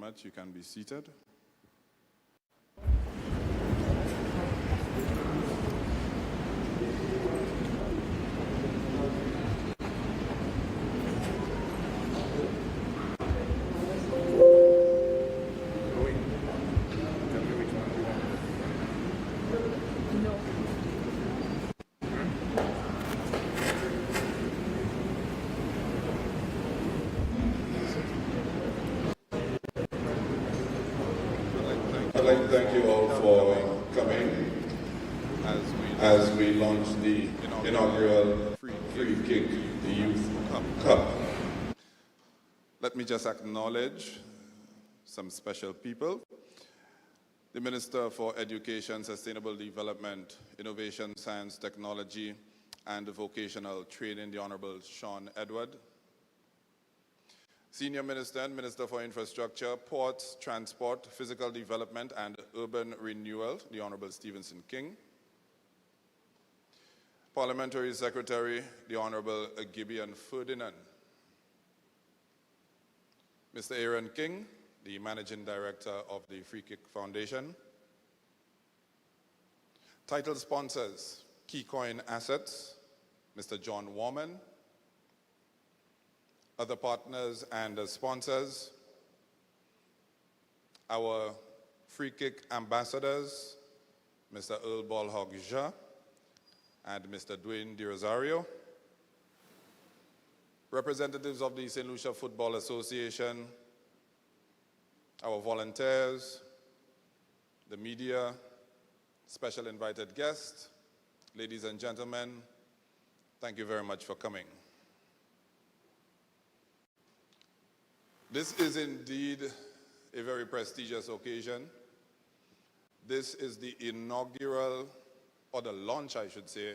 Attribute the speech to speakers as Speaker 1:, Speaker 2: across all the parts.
Speaker 1: much. You can be seated.
Speaker 2: I'd like to thank you all for coming as we launch the inaugural Free Kick Youth Cup.
Speaker 1: Let me just acknowledge some special people. The Minister for Education, Sustainable Development, Innovation, Science, Technology, and Vocational Training, the Honorable Sean Edward. Senior Minister and Minister for Infrastructure, Ports, Transport, Physical Development, and Urban Renewal, the Honorable Stevenson King. Parliamentary Secretary, the Honorable Gibeon Ferdinand. Mr. Aaron King, the Managing Director of the Free Kick Foundation. Title sponsors, Keycoin Assets, Mr. John Warman. Other partners and sponsors, our Free Kick ambassadors, Mr. Earl Balhog-Ja and Mr. Dwayne De Rosario. Representatives of the St. Lucia Football Association, our volunteers, the media, special invited guests, ladies and gentlemen, thank you very much for coming. This is indeed a very prestigious occasion. This is the inaugural, or the launch, I should say,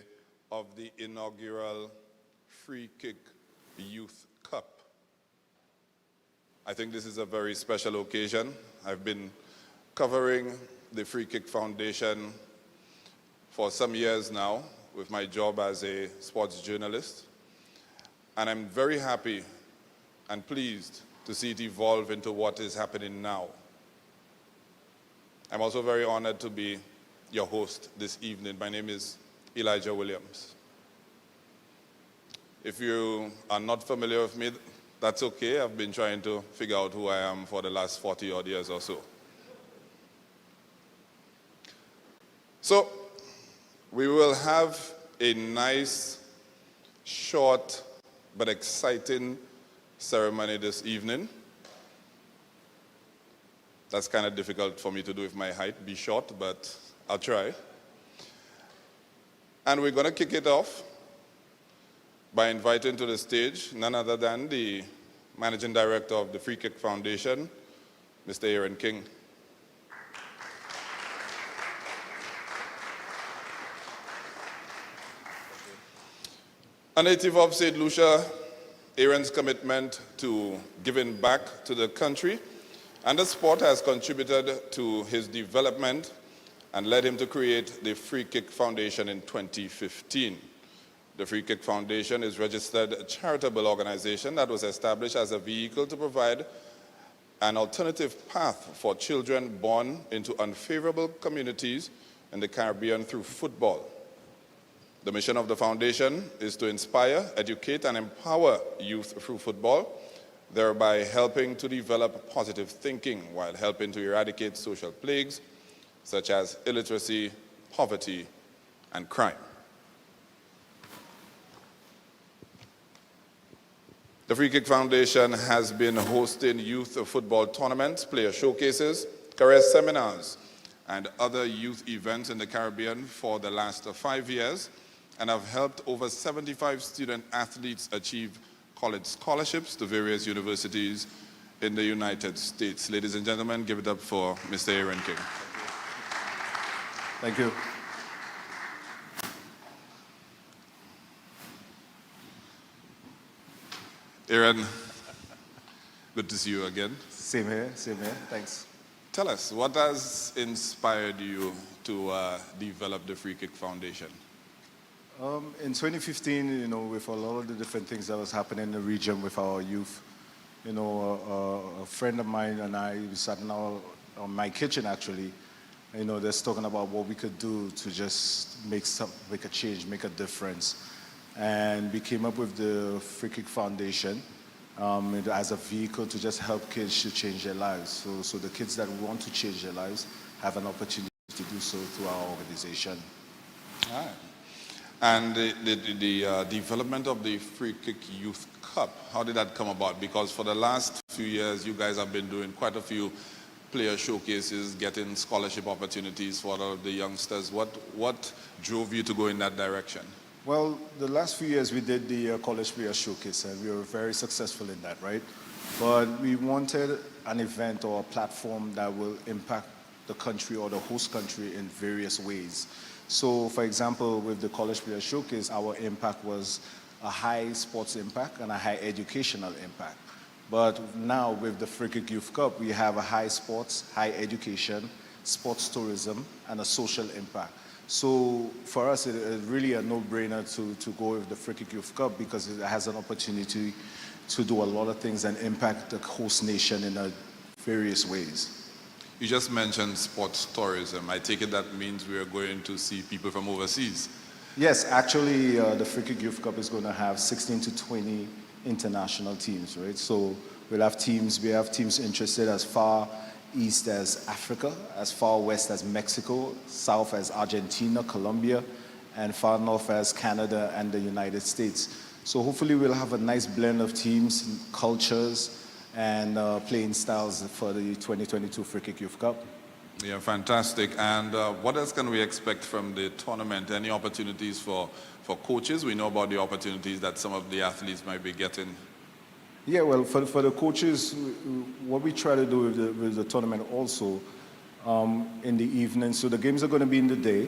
Speaker 1: of the inaugural Free Kick Youth Cup. I think this is a very special occasion. I've been covering the Free Kick Foundation for some years now with my job as a sports journalist. And I'm very happy and pleased to see it evolve into what is happening now. I'm also very honored to be your host this evening. My name is Elijah Williams. If you are not familiar with me, that's okay. I've been trying to figure out who I am for the last 40 odd years or so. So, we will have a nice, short, but exciting ceremony this evening. That's kind of difficult for me to do with my height, be short, but I'll try. And we're going to kick it off by inviting to the stage none other than the Managing Director of the Free Kick Foundation, Mr. Aaron King. A native of St. Lucia, Aaron's commitment to giving back to the country and the sport has contributed to his development and led him to create the Free Kick Foundation in 2015. The Free Kick Foundation is a registered charitable organization that was established as a vehicle to provide an alternative path for children born into unfavorable communities in the Caribbean through football. The mission of the foundation is to inspire, educate, and empower youth through football, thereby helping to develop positive thinking while helping to eradicate social plagues such as illiteracy, poverty, and crime. The Free Kick Foundation has been hosting youth football tournaments, player showcases, career seminars, and other youth events in the Caribbean for the last 5 years, and have helped over 75 student athletes achieve college scholarships to various universities in the United States. Ladies and gentlemen, give it up for Mr. Aaron King.
Speaker 3: Thank you.
Speaker 1: Aaron, good to see you again.
Speaker 3: Same here, thanks.
Speaker 1: Tell us, what has inspired you to develop the Free Kick Foundation?
Speaker 3: In 2015, with a lot of the different things that was happening in the region with our youth, You know, a friend of mine and I, we sat in on my kitchen actually, you know, just talking about what we could do to just make a change, make a difference. And we came up with the Free Kick Foundation as a vehicle to just help kids to change their lives. So the kids that want to change their lives have an opportunity to do so through our organization.
Speaker 1: All right. And the development of the Free Kick Youth Cup, how did that come about? Because for the last few years, you guys have been doing quite a few player showcases, getting scholarship opportunities for all of the youngsters. What drove you to go in that direction?
Speaker 3: Well, the last few years we did the College Player Showcase, and we were very successful in that, right? But we wanted an event or a platform that will impact the country or the host country in various ways. So, for example, with the College Player Showcase, our impact was a high sports impact and a high educational impact. But now with the Free Kick Youth Cup, we have a high sports, high education, sports tourism, and a social impact. So for us, it's really a no-brainer to go with the Free Kick Youth Cup because it has an opportunity to do a lot of things and impact the host nation in various ways.
Speaker 1: You just mentioned sports tourism. I take it that means we are going to see people from overseas.
Speaker 3: Yes, actually, the Free Kick Youth Cup is going to have 16 to 20 international teams, right? So we have teams interested as far east as Africa, as far west as Mexico, south as Argentina, Colombia, and far north as Canada and the United States. So hopefully we'll have a nice blend of teams, cultures, and playing styles for the 2022 Free Kick Youth Cup.
Speaker 1: Yeah, fantastic. And what else can we expect from the tournament? Any opportunities for coaches? We know about the opportunities that some of the athletes might be getting.
Speaker 3: Yeah, well, for the coaches, what we try to do with the tournament also in the evening, so the games are going to be in the day,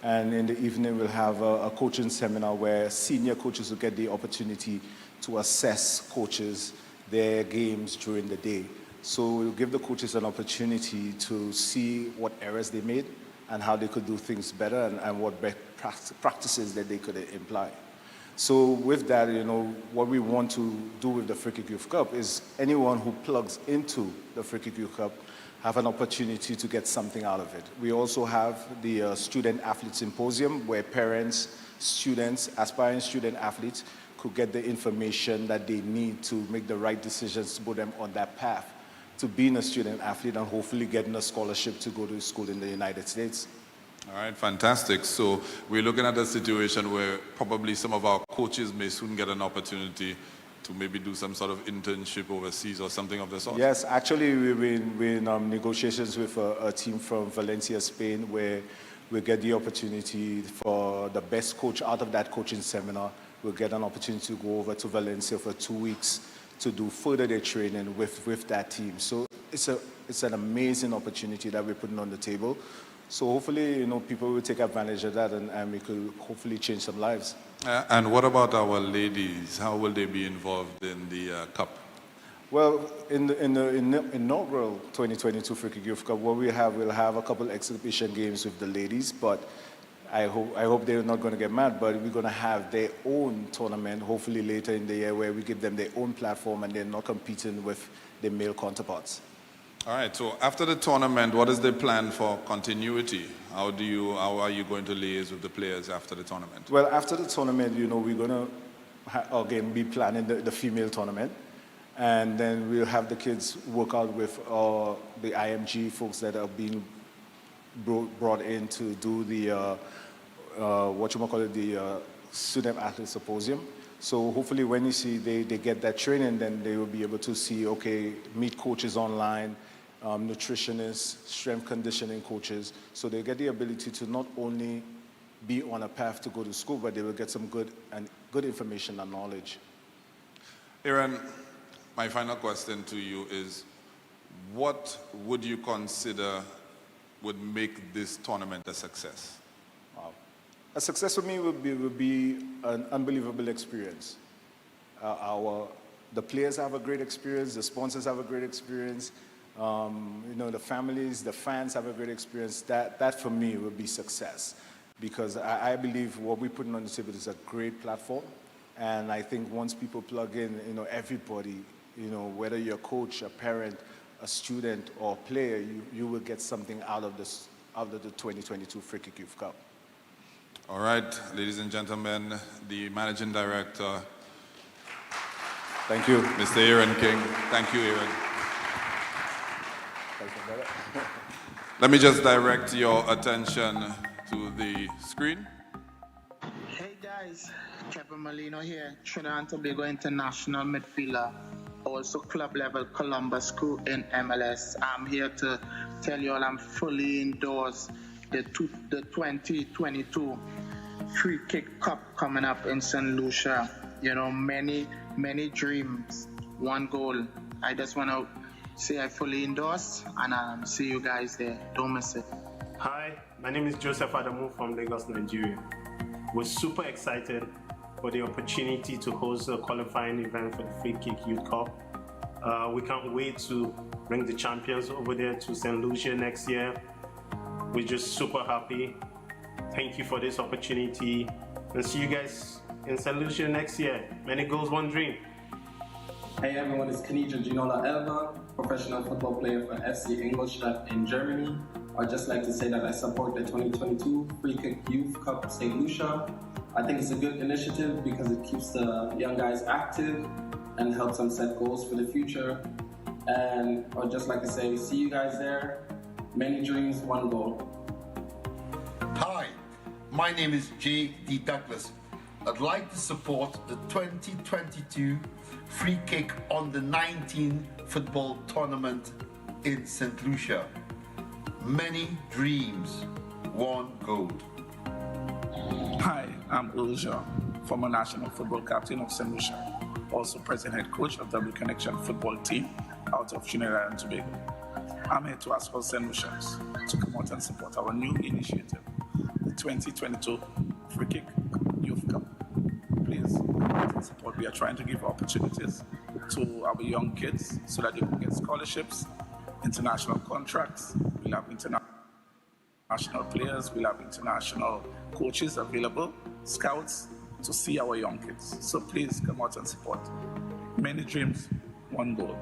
Speaker 3: and in the evening we'll have a coaching seminar where senior coaches will get the opportunity to assess coaches, their games during the day. So we'll give the coaches an opportunity to see what errors they made and how they could do things better and what best practices that they could imply. So with that, you know, what we want to do with the Free Kick Youth Cup is anyone who plugs into the Free Kick Youth Cup have an opportunity to get something out of it. We also have the Student Athlete Symposium where parents, students, aspiring student athletes could get the information that they need to make the right decisions to put them on that path to being a student athlete and hopefully getting a scholarship to go to school in the United States.
Speaker 1: All right, fantastic. So we're looking at a situation where probably some of our coaches may soon get an opportunity to maybe do some sort of internship overseas or something of the sort.
Speaker 3: Yes, actually we're in negotiations with a team from Valencia, Spain, where we get the opportunity for the best coach out of that coaching seminar. We'll get an opportunity to go over to Valencia for 2 weeks to do further their training with that team. So it's an amazing opportunity that we're putting on the table. So hopefully, you know, people will take advantage of that and we could hopefully change some lives.
Speaker 1: And what about our ladies? How will they be involved in the cup?
Speaker 3: Well, in the inaugural 2022 Free Kick Youth Cup, we'll have a couple exhibition games with the ladies, but I hope they're not going to get mad, but we're going to have their own tournament, hopefully later in the year, where we give them their own platform and they're not competing with their male counterparts.
Speaker 1: All right, so after the tournament, what is the plan for continuity? How are you going to liaise with the players after the tournament?
Speaker 3: Well, after the tournament, you know, we're going to, again, be planning the female tournament. And then we'll have the kids work out with the IMG folks that are being brought in to do the, the Student Athlete Symposium. So hopefully when you see they get that training, then they will be able to see, okay, meet coaches online, nutritionists, strength conditioning coaches. So they get the ability to not only be on a path to go to school, but they will get some good information and knowledge.
Speaker 1: Aaron, my final question to you is, what would you consider would make this tournament a success?
Speaker 3: Wow. A success for me would be an unbelievable experience. The players have a great experience, the sponsors have a great experience, you know, the families, the fans have a great experience. That for me would be success, because I believe what we're putting on the table is a great platform, and I think once people plug in, you know, everybody you know, whether you're a coach, a parent, a student, or a player, you will get something out of this, out of the 2022 Free Kick Youth Cup.
Speaker 1: All right, ladies and gentlemen, the Managing Director,
Speaker 3: Thank you.
Speaker 1: Mr. Aaron King. Thank you, Aaron.
Speaker 3: Thank you, brother.
Speaker 1: Let me just direct your attention to the screen.
Speaker 4: Hey guys, Kevin Molino here, Trinidad and Tobago international midfielder, also club level Columbus Crew in MLS. I'm here to tell you all I'm fully endorsed the 2022 Free Kick Cup coming up in St. Lucia. You know, many dreams, one goal. I just want to say I fully endorse, and see you guys there. Don't miss it.
Speaker 5: Hi, my name is Joseph Adamu from Lagos, Nigeria. We're super excited for the opportunity to host a qualifying event for the Free Kick Youth Cup. We can't wait to bring the champions over there to St. Lucia next year. We're just super happy. Thank you for this opportunity, and see you guys in St. Lucia next year. Many goals, one dream.
Speaker 6: Hey everyone, it's Kanija Ginola Elba, professional football player for FC Ingolstadt in Germany. I'd just like to say that I support the 2022 Free Kick Youth Cup St. Lucia. I think it's a good initiative because it keeps the young guys active and helps them set goals for the future. And I'd just like to say, see you guys there. Many dreams, one goal.
Speaker 7: Hi, my name is J.D. Douglas. I'd like to support the 2022 Free Kick Under 19 football tournament in St. Lucia. Many dreams, one goal.
Speaker 8: Hi, I'm Ulja, former national football captain of St. Lucia, also present head coach of W Connection football team out of Trinidad and Tobago. I'm here to ask all St. Lucians to come out and support our new initiative, the 2022 Free Kick Youth Cup. Please come out and support. We are trying to give opportunities to our young kids so that they can get scholarships, international contracts. We'll have international players, we'll have international coaches available, scouts to see our young kids. So please come out and support. Many dreams, one goal.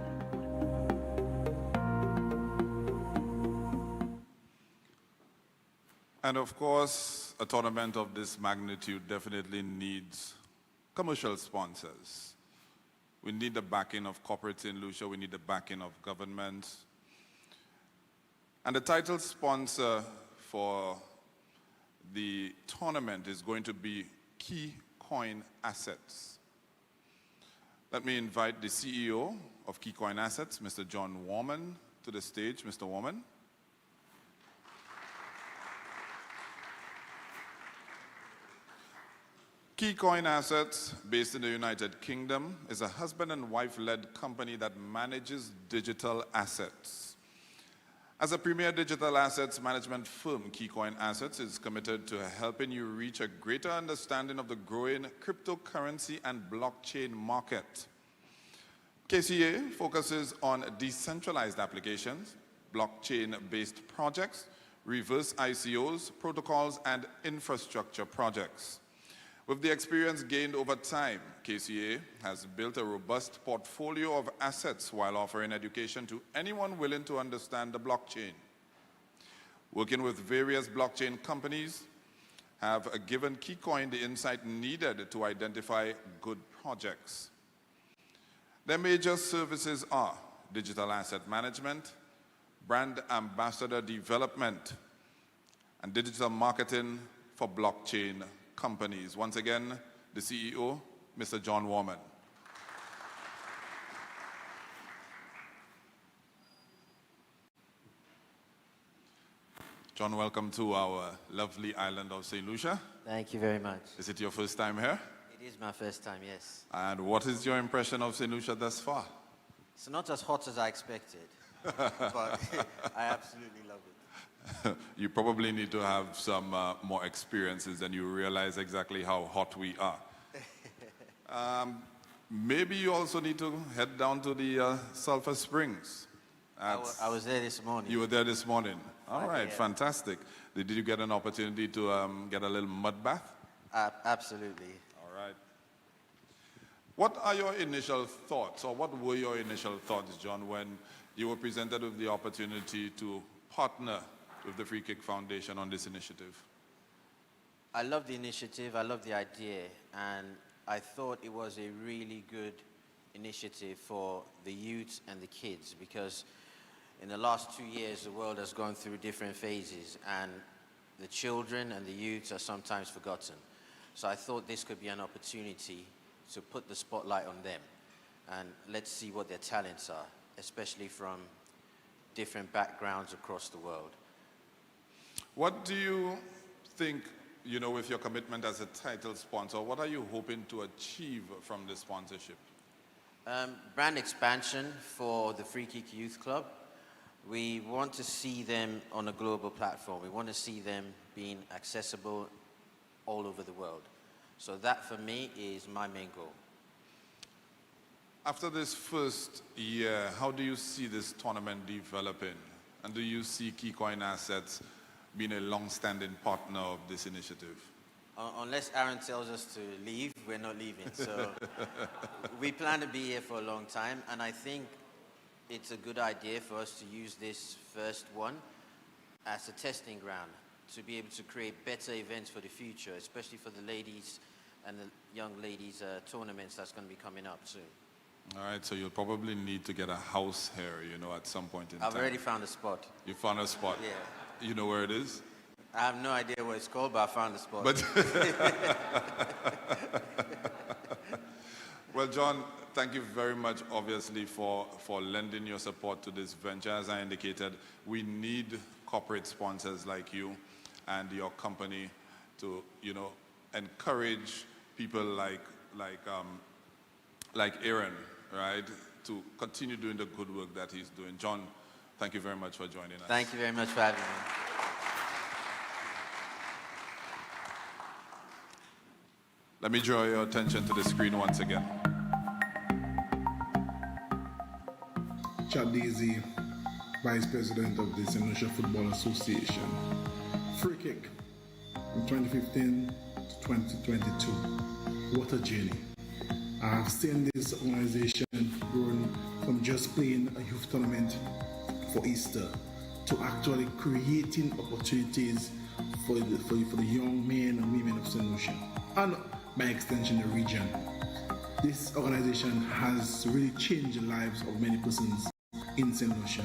Speaker 1: And of course, a tournament of this magnitude definitely needs commercial sponsors. We need the backing of corporates in Lucia, we need the backing of government. And the title sponsor for the tournament is going to be Key Coin Assets. Let me invite the CEO of Key Coin Assets, Mr. John Warman, to the stage. Mr. Warman. Key Coin Assets, based in the United Kingdom, is a husband and wife-led company that manages digital assets. As a premier digital assets management firm, Key Coin Assets is committed to helping you reach a greater understanding of the growing cryptocurrency and blockchain market. KCA focuses on decentralized applications, blockchain-based projects, reverse ICOs, protocols, and infrastructure projects. With the experience gained over time, KCA has built a robust portfolio of assets while offering education to anyone willing to understand the blockchain. Working with various blockchain companies have given KeyCoin the insight needed to identify good projects. Their major services are digital asset management, brand ambassador development, and digital marketing for blockchain companies. Once again, the CEO, Mr. John Warman. John, welcome to our lovely island of St. Lucia.
Speaker 9: Thank you very much.
Speaker 1: Is it your first time here?
Speaker 9: It is my first time, yes.
Speaker 1: And what is your impression of St. Lucia thus far?
Speaker 9: It's not as hot as I expected, but I absolutely love it.
Speaker 1: You probably need to have some more experiences and you realize exactly how hot we are. Maybe you also need to head down to the Sulphur Springs.
Speaker 9: I was there this morning.
Speaker 1: You were there this morning. All right,
Speaker 9: yeah.
Speaker 1: fantastic. Did you get an opportunity to get a little mud bath?
Speaker 9: Absolutely.
Speaker 1: All right. What are your initial thoughts, or what were your initial thoughts, John, when you were presented with the opportunity to partner with the Free Kick Foundation on this initiative?
Speaker 9: I love the initiative, I love the idea, and I thought it was a really good initiative for the youth and the kids, because in the last 2 years, the world has gone through different phases, and the children and the youths are sometimes forgotten. So I thought this could be an opportunity to put the spotlight on them, and let's see what their talents are, especially from different backgrounds across the world.
Speaker 1: What do you think, with your commitment as a title sponsor, what are you hoping to achieve from this sponsorship?
Speaker 9: Brand expansion for the Free Kick Youth Club. We want to see them on a global platform. We want to see them being accessible all over the world. So that, for me, is my main goal.
Speaker 1: After this first year, how do you see this tournament developing? And do you see Keycoin Assets being a long-standing partner of this initiative?
Speaker 9: Unless Aaron tells us to leave, we're not leaving. So we plan to be here for a long time, and I think it's a good idea for us to use this first one as a testing ground to be able to create better events for the future, especially for the ladies and the young ladies tournaments that's going to be coming up soon.
Speaker 1: All right, so you'll probably need to get a house here, at some point in time.
Speaker 9: I've already found a spot.
Speaker 1: You found a spot?
Speaker 9: Yeah.
Speaker 1: You know where it is?
Speaker 9: I have no idea what it's called, but I found a spot.
Speaker 1: Well, John, thank you very much, obviously, for lending your support to this venture. As I indicated, we need corporate sponsors like you and your company to, encourage people like Aaron, right, to continue doing the good work that he's doing. John, thank you very much for joining us.
Speaker 9: Thank you very much for having me.
Speaker 1: Let me draw your attention to the screen once again.
Speaker 10: Chad Daisy, Vice President of the St. Lucia Football Association. Free Kick from 2015 to 2022. What a journey. I have seen this organization grow from just playing a youth tournament for Easter to actually creating opportunities for the young men and women of St. Lucia, and by extension the region. This organization has really changed the lives of many persons in St. Lucia.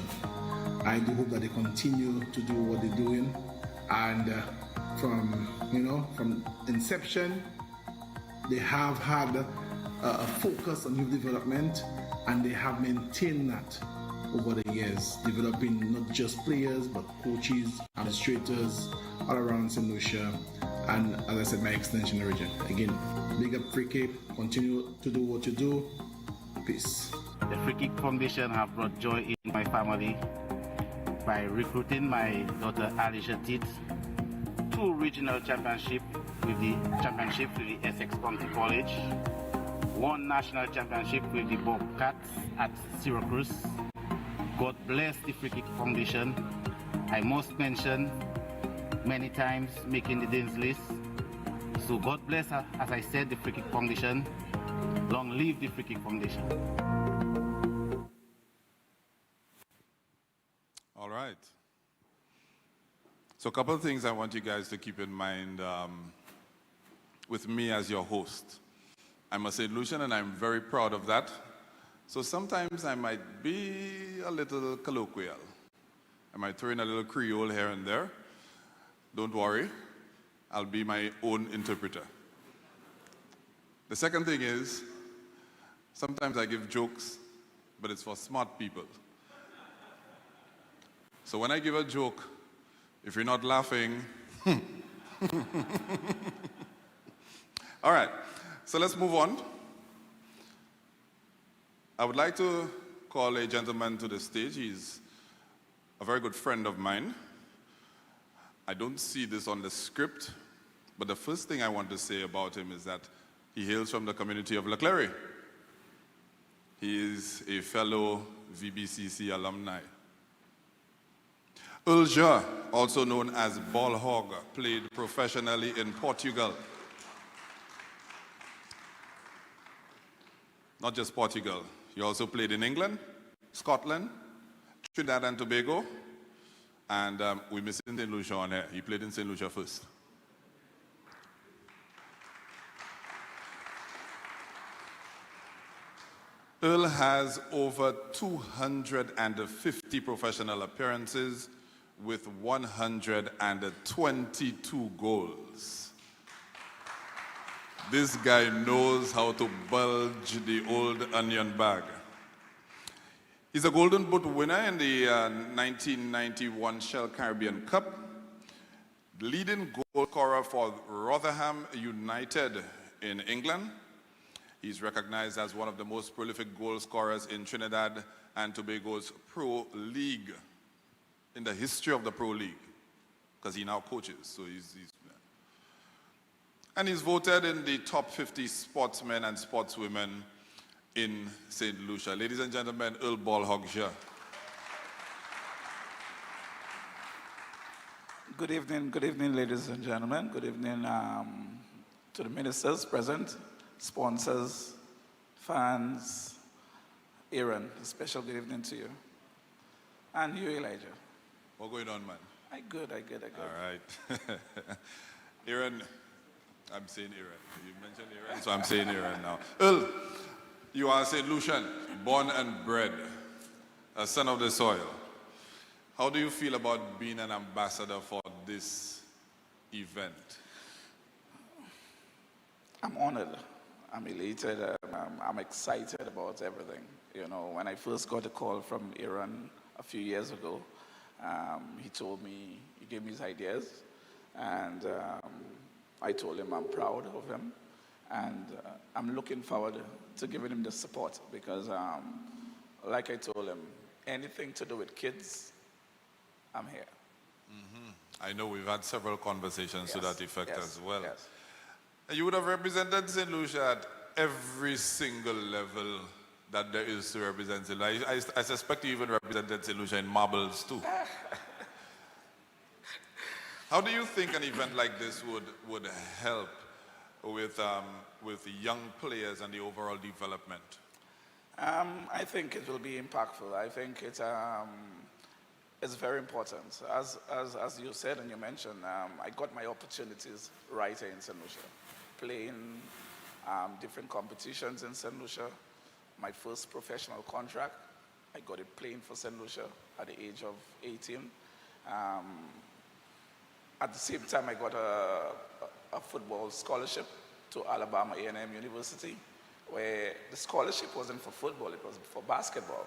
Speaker 10: I do hope that they continue to do what they're doing, and from inception they have had a focus on youth development, and they have maintained that over the years, developing not just players but coaches, administrators all around St. Lucia, and as I said, my extension the region. Again, big up Free Kick, continue to do what you do. Peace.
Speaker 11: The Free Kick Foundation have brought joy in my family by recruiting my daughter Alicia Tit to regional championship with the Essex County College, one national championship with the Bobcats at Syracuse. God bless the Free Kick Foundation. I must mention many times making the Dean's list. So God bless, as I said, the Free Kick Foundation. Long live the Free Kick Foundation.
Speaker 1: All right. So a couple of things I want you guys to keep in mind with me as your host. I'm a St. Lucian, and I'm very proud of that. So sometimes I might be a little colloquial. I might throw in a little Creole here and there. Don't worry, I'll be my own interpreter. The second thing is, sometimes I give jokes, but it's for smart people. So when I give a joke, if you're not laughing, all right, so let's move on. I would like to call a gentleman to the stage. He's a very good friend of mine. I don't see this on the script, but the first thing I want to say about him is that he hails from the community of Leclerc. He is a fellow VBCC alumni. Ulja, also known as Ball Hog, played professionally in Portugal. not just Portugal. You also played in England, Scotland, Trinidad and Tobago, and we missed St. Lucia on here. He played in St. Lucia first. Earl has over 250 professional appearances with 122 goals. This guy knows how to bulge the old onion bag. He's a Golden Boot winner in the 1991 Shell Caribbean Cup, leading goal scorer for Rotherham United in England. He's recognized as one of the most prolific goal scorers in Trinidad and Tobago's Pro League, in the history of the Pro League, because he now coaches, so and he's voted in the top 50 sportsmen and sportswomen in St. Lucia. Ladies and gentlemen, Earl Ball Hogsha.
Speaker 8: Good evening, ladies and gentlemen. Good evening to the ministers present, sponsors, fans, Aaron. A special good evening to you. And you, Elijah.
Speaker 1: What's going on, man?
Speaker 8: I good.
Speaker 1: All right. Aaron, I'm saying Aaron. You mentioned Aaron, so I'm saying Aaron now. Earl, you are St. Lucian, born and bred, a son of the soil. How do you feel about being an ambassador for this event?
Speaker 8: I'm honored. I'm elated. I'm excited about everything. You know, when I first got a call from Aaron a few years ago, he told me, he gave me his ideas, and I told him I'm proud of him, and I'm looking forward to giving him the support because, like I told him, anything to do with kids, I'm here.
Speaker 1: Mm-hmm. I know we've had several conversations to that effect as well.
Speaker 8: Yes.
Speaker 1: You would have represented St. Lucia at every single level that there is to represent St. Lucia. I suspect you even represented St. Lucia in marbles too. How do you think an event like this would help with young players and the overall development?
Speaker 8: I think it will be impactful. I think it's very important. As you said and you mentioned, I got my opportunities right here in St. Lucia, playing different competitions in St. Lucia. My first professional contract, I got it playing for St. Lucia at the age of 18. At the same time, I got a football scholarship to Alabama A&M University, where the scholarship wasn't for football, it was for basketball.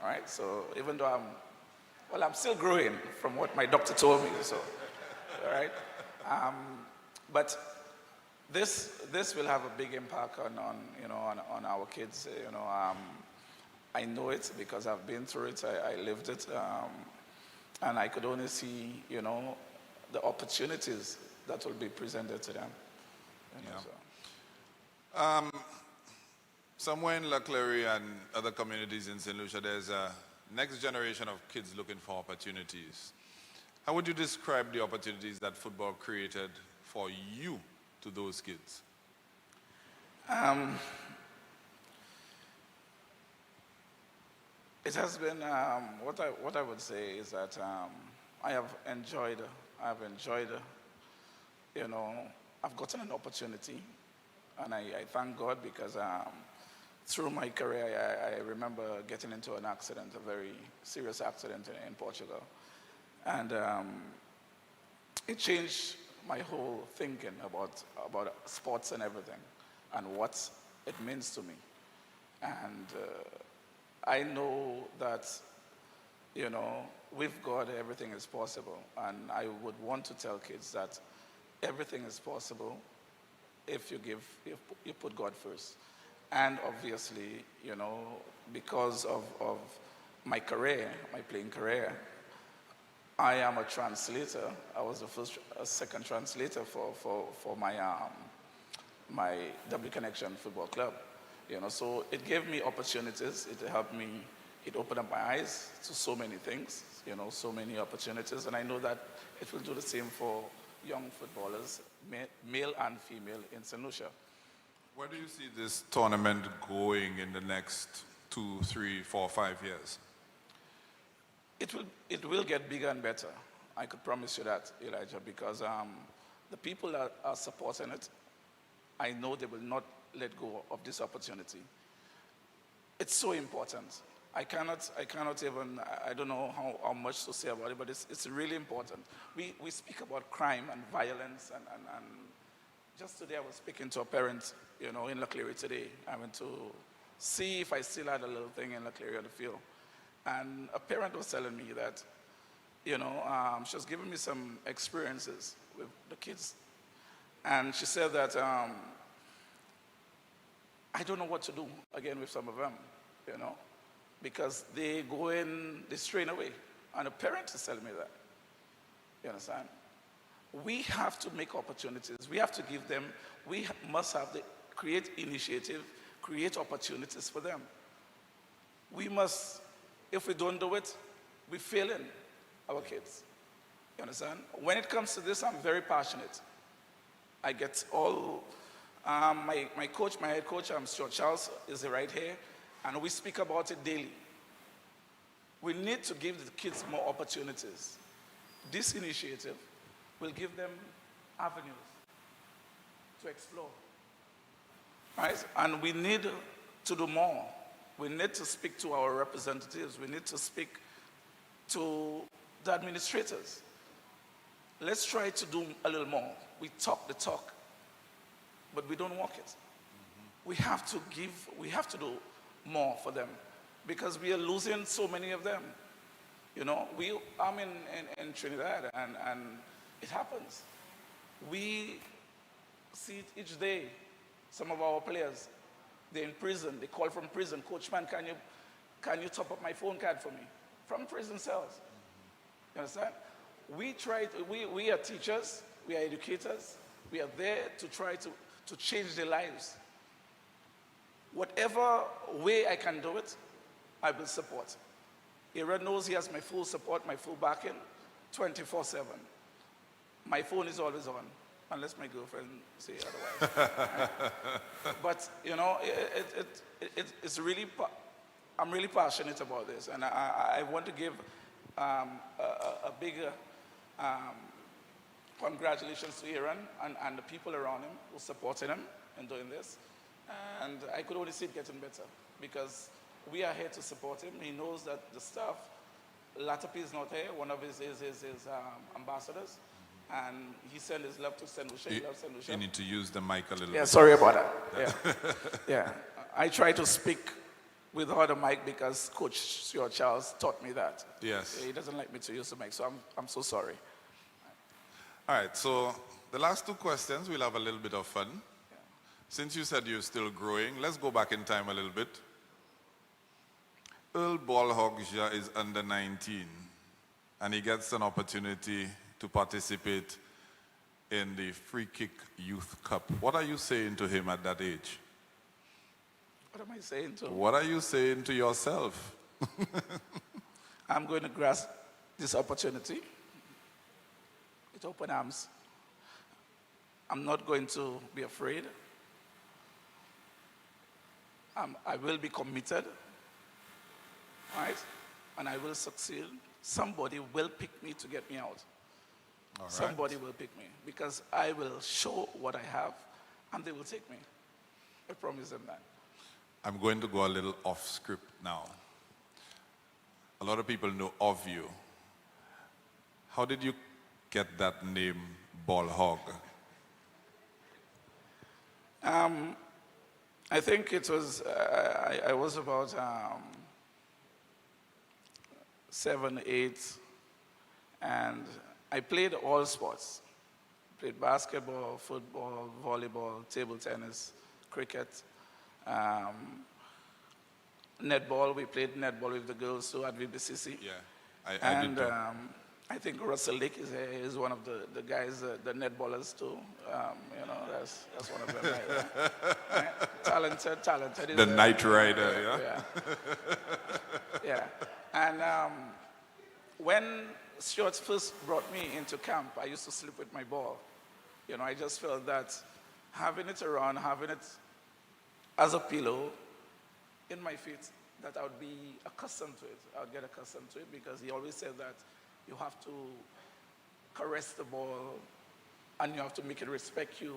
Speaker 8: All right, so even though I'm still growing from what my doctor told me, so, all right. But this will have a big impact on our kids. I know it because I've been through it. I lived it, and I could only see the opportunities that will be presented to them.
Speaker 1: Somewhere in La Clery and other communities in St. Lucia, there's a next generation of kids looking for opportunities. How would you describe the opportunities that football created for you to those kids?
Speaker 8: It has been, what I would say is that I've enjoyed, I've gotten an opportunity, and I thank God because through my career, I remember getting into an accident, a very serious accident in Portugal. And it changed my whole thinking about sports and everything, and what it means to me. And I know that, with God, everything is possible. And I would want to tell kids that everything is possible if you put God first. And obviously, because of my career, my playing career, I am a translator. I was a second translator for my W Connection Football Club. So it gave me opportunities. It helped me. It opened up my eyes to so many things. So many opportunities, and I know that it will do the same for young footballers, male and female, in St. Lucia.
Speaker 1: Where do you see this tournament going in the next 2, 3, 4, 5 years?
Speaker 8: It will get bigger and better. I could promise you that, Elijah, because the people that are supporting it, I know they will not let go of this opportunity. It's so important. I cannot even, I don't know how much to say about it, but it's really important. We speak about crime and violence, and just today I was speaking to a parent, in Leclerc today. I went to see if I still had a little thing in Leclerc on the field. And a parent was telling me that, she was giving me some experiences with the kids. And she said that, I don't know what to do again with some of them, because they go in, they strain away. And a parent is telling me that. You understand? We have to make opportunities. We have to give them, we must have the create initiative, create opportunities for them. We must, if we don't do it, we fail in our kids. You understand? When it comes to this, I'm very passionate. I get all, my head coach, Stuart Charles, is right here, and we speak about it daily. We need to give the kids more opportunities. This initiative will give them avenues to explore, right? And we need to do more. We need to speak to our representatives. We need to speak to the administrators. Let's try to do a little more. We talk the talk, but we don't walk it. We have to do more for them, because we are losing so many of them. I'm in Trinidad, and it happens. We see it each day. Some of our players, they're in prison. They call from prison, "Coach, man, can you top up my phone card for me?" From prison cells. You understand? We are teachers, we are educators. We are there to try to change their lives. Whatever way I can do it, I will support. Aaron knows he has my full support, my full backing, 24/7. My phone is always on, unless my girlfriend say otherwise. But it's really, I'm really passionate about this, and I want to give a bigger congratulations to Aaron and the people around him who supported him in doing this. And I could only see it getting better, because we are here to support him. He knows that the staff, Latapi is not here, one of his ambassadors, and he sent his love to St. Lucia. He loves St. Lucia.
Speaker 1: You need to use the mic a little bit.
Speaker 8: Yeah, sorry about that. Yeah. Yeah. I try to speak without the mic because Coach Stuart Charles taught me that.
Speaker 1: Yes.
Speaker 8: He doesn't like me to use the mic, so I'm so sorry.
Speaker 1: All right, so the last two questions, we'll have a little bit of fun.
Speaker 8: Yeah.
Speaker 1: Since you said you're still growing, let's go back in time a little bit. Earl Ballhogja is under 19, and he gets an opportunity to participate in the Free Kick Youth Cup. What are you saying to him at that age?
Speaker 8: What am I saying to him?
Speaker 1: What are you saying to yourself?
Speaker 8: I'm going to grasp this opportunity with open arms. I'm not going to be afraid. I will be committed, right? And I will succeed. Somebody will pick me to get me out.
Speaker 1: All right.
Speaker 8: Somebody will pick me, because I will show what I have, and they will take me. I promise them that.
Speaker 1: I'm going to go a little off script now. A lot of people know of you. How did you get that name, Ball Hog?
Speaker 8: I think it was, I was about 7, 8, and I played all sports. Played basketball, football, volleyball, table tennis, cricket, netball. We played netball with the girls too at VBCC.
Speaker 1: Yeah, I did too.
Speaker 8: I think Russell Lake is one of the guys, the netballers too. That's one of them. Right? Talented.
Speaker 1: The Knight Rider, yeah?
Speaker 8: Yeah. And when Stuart first brought me into camp, I used to sleep with my ball. I just felt that having it around, having it as a pillow in my feet that I would be accustomed to it. I would get accustomed to it because he always said that you have to caress the ball and you have to make it respect you.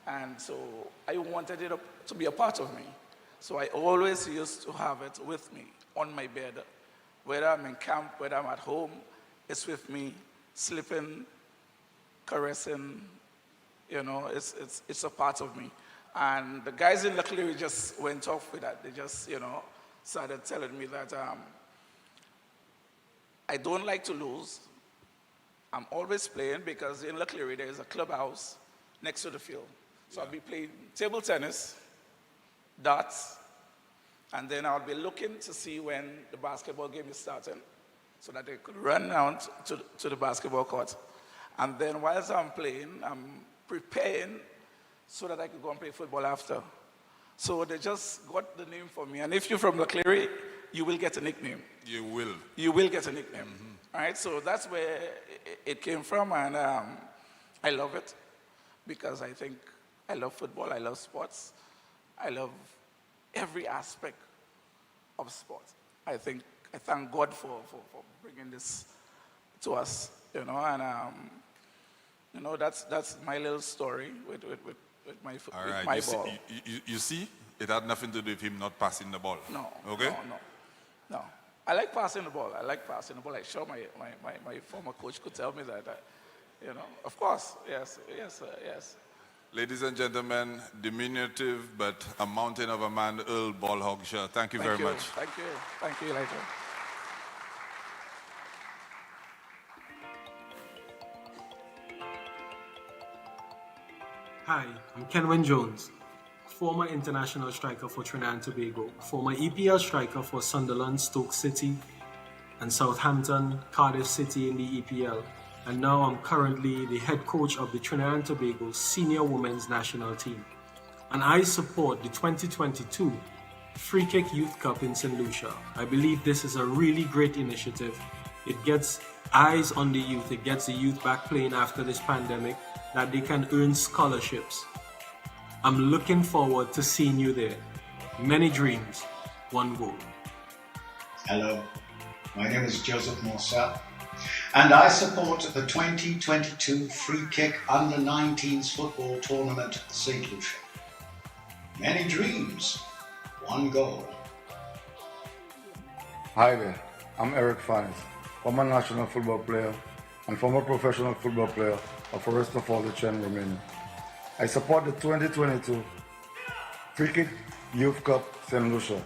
Speaker 8: And so I wanted it to be a part of me. So I always used to have it with me on my bed. Whether I'm in camp, whether I'm at home, it's with me, sleeping, caressing, you know, it's a part of me. And the guys in Leclerc just went off with that. They just, you know, started telling me that I don't like to lose. I'm always playing because in Leclerc there is a clubhouse next to the field. So I'll be playing table tennis, darts, and then I'll be looking to see when the basketball game is starting so that they could run out to the basketball court. And then whilst I'm playing, I'm preparing so that I could go and play football after. So they just got the name for me. And if you're from Leclerc, you will get a nickname.
Speaker 1: You will.
Speaker 8: You will get a nickname. All right, so that's where it came from, and I love it because I think I love football, I love sports, I love every aspect of sports. I thank God for bringing this to us, you know, and you know, that's my little story with my
Speaker 1: All right.
Speaker 8: my ball.
Speaker 1: You see, it had nothing to do with him not passing the ball.
Speaker 8: No.
Speaker 1: Okay?
Speaker 8: No. I like passing the ball. I'm sure my former coach could tell me that, you know. Of course, yes.
Speaker 1: Ladies and gentlemen, diminutive but a mountain of a man, Earl Ball Hogshaw. Thank you very much.
Speaker 8: Thank you, Elijah.
Speaker 12: Hi, I'm Kenwin Jones, former international striker for Trinidad and Tobago, former EPL striker for Sunderland, Stoke City, and Southampton, Cardiff City in the EPL, and now I'm currently the head coach of the Trinidad and Tobago senior women's national team. And I support the 2022 Free Kick Youth Cup in St. Lucia. I believe this is a really great initiative. It gets eyes on the youth, it gets the youth back playing after this pandemic, that they can earn scholarships. I'm looking forward to seeing you there. Many dreams, one goal.
Speaker 13: Hello, my name is Joseph Morsa, and I support the 2022 Free Kick Under-19s football tournament at St. Lucia. Many dreams, one goal.
Speaker 14: Hi there, I'm Eric Fines, former national football player and former professional football player of Forest of All the Chen, Romania. I support the 2022 Free Kick Youth Cup St. Lucia.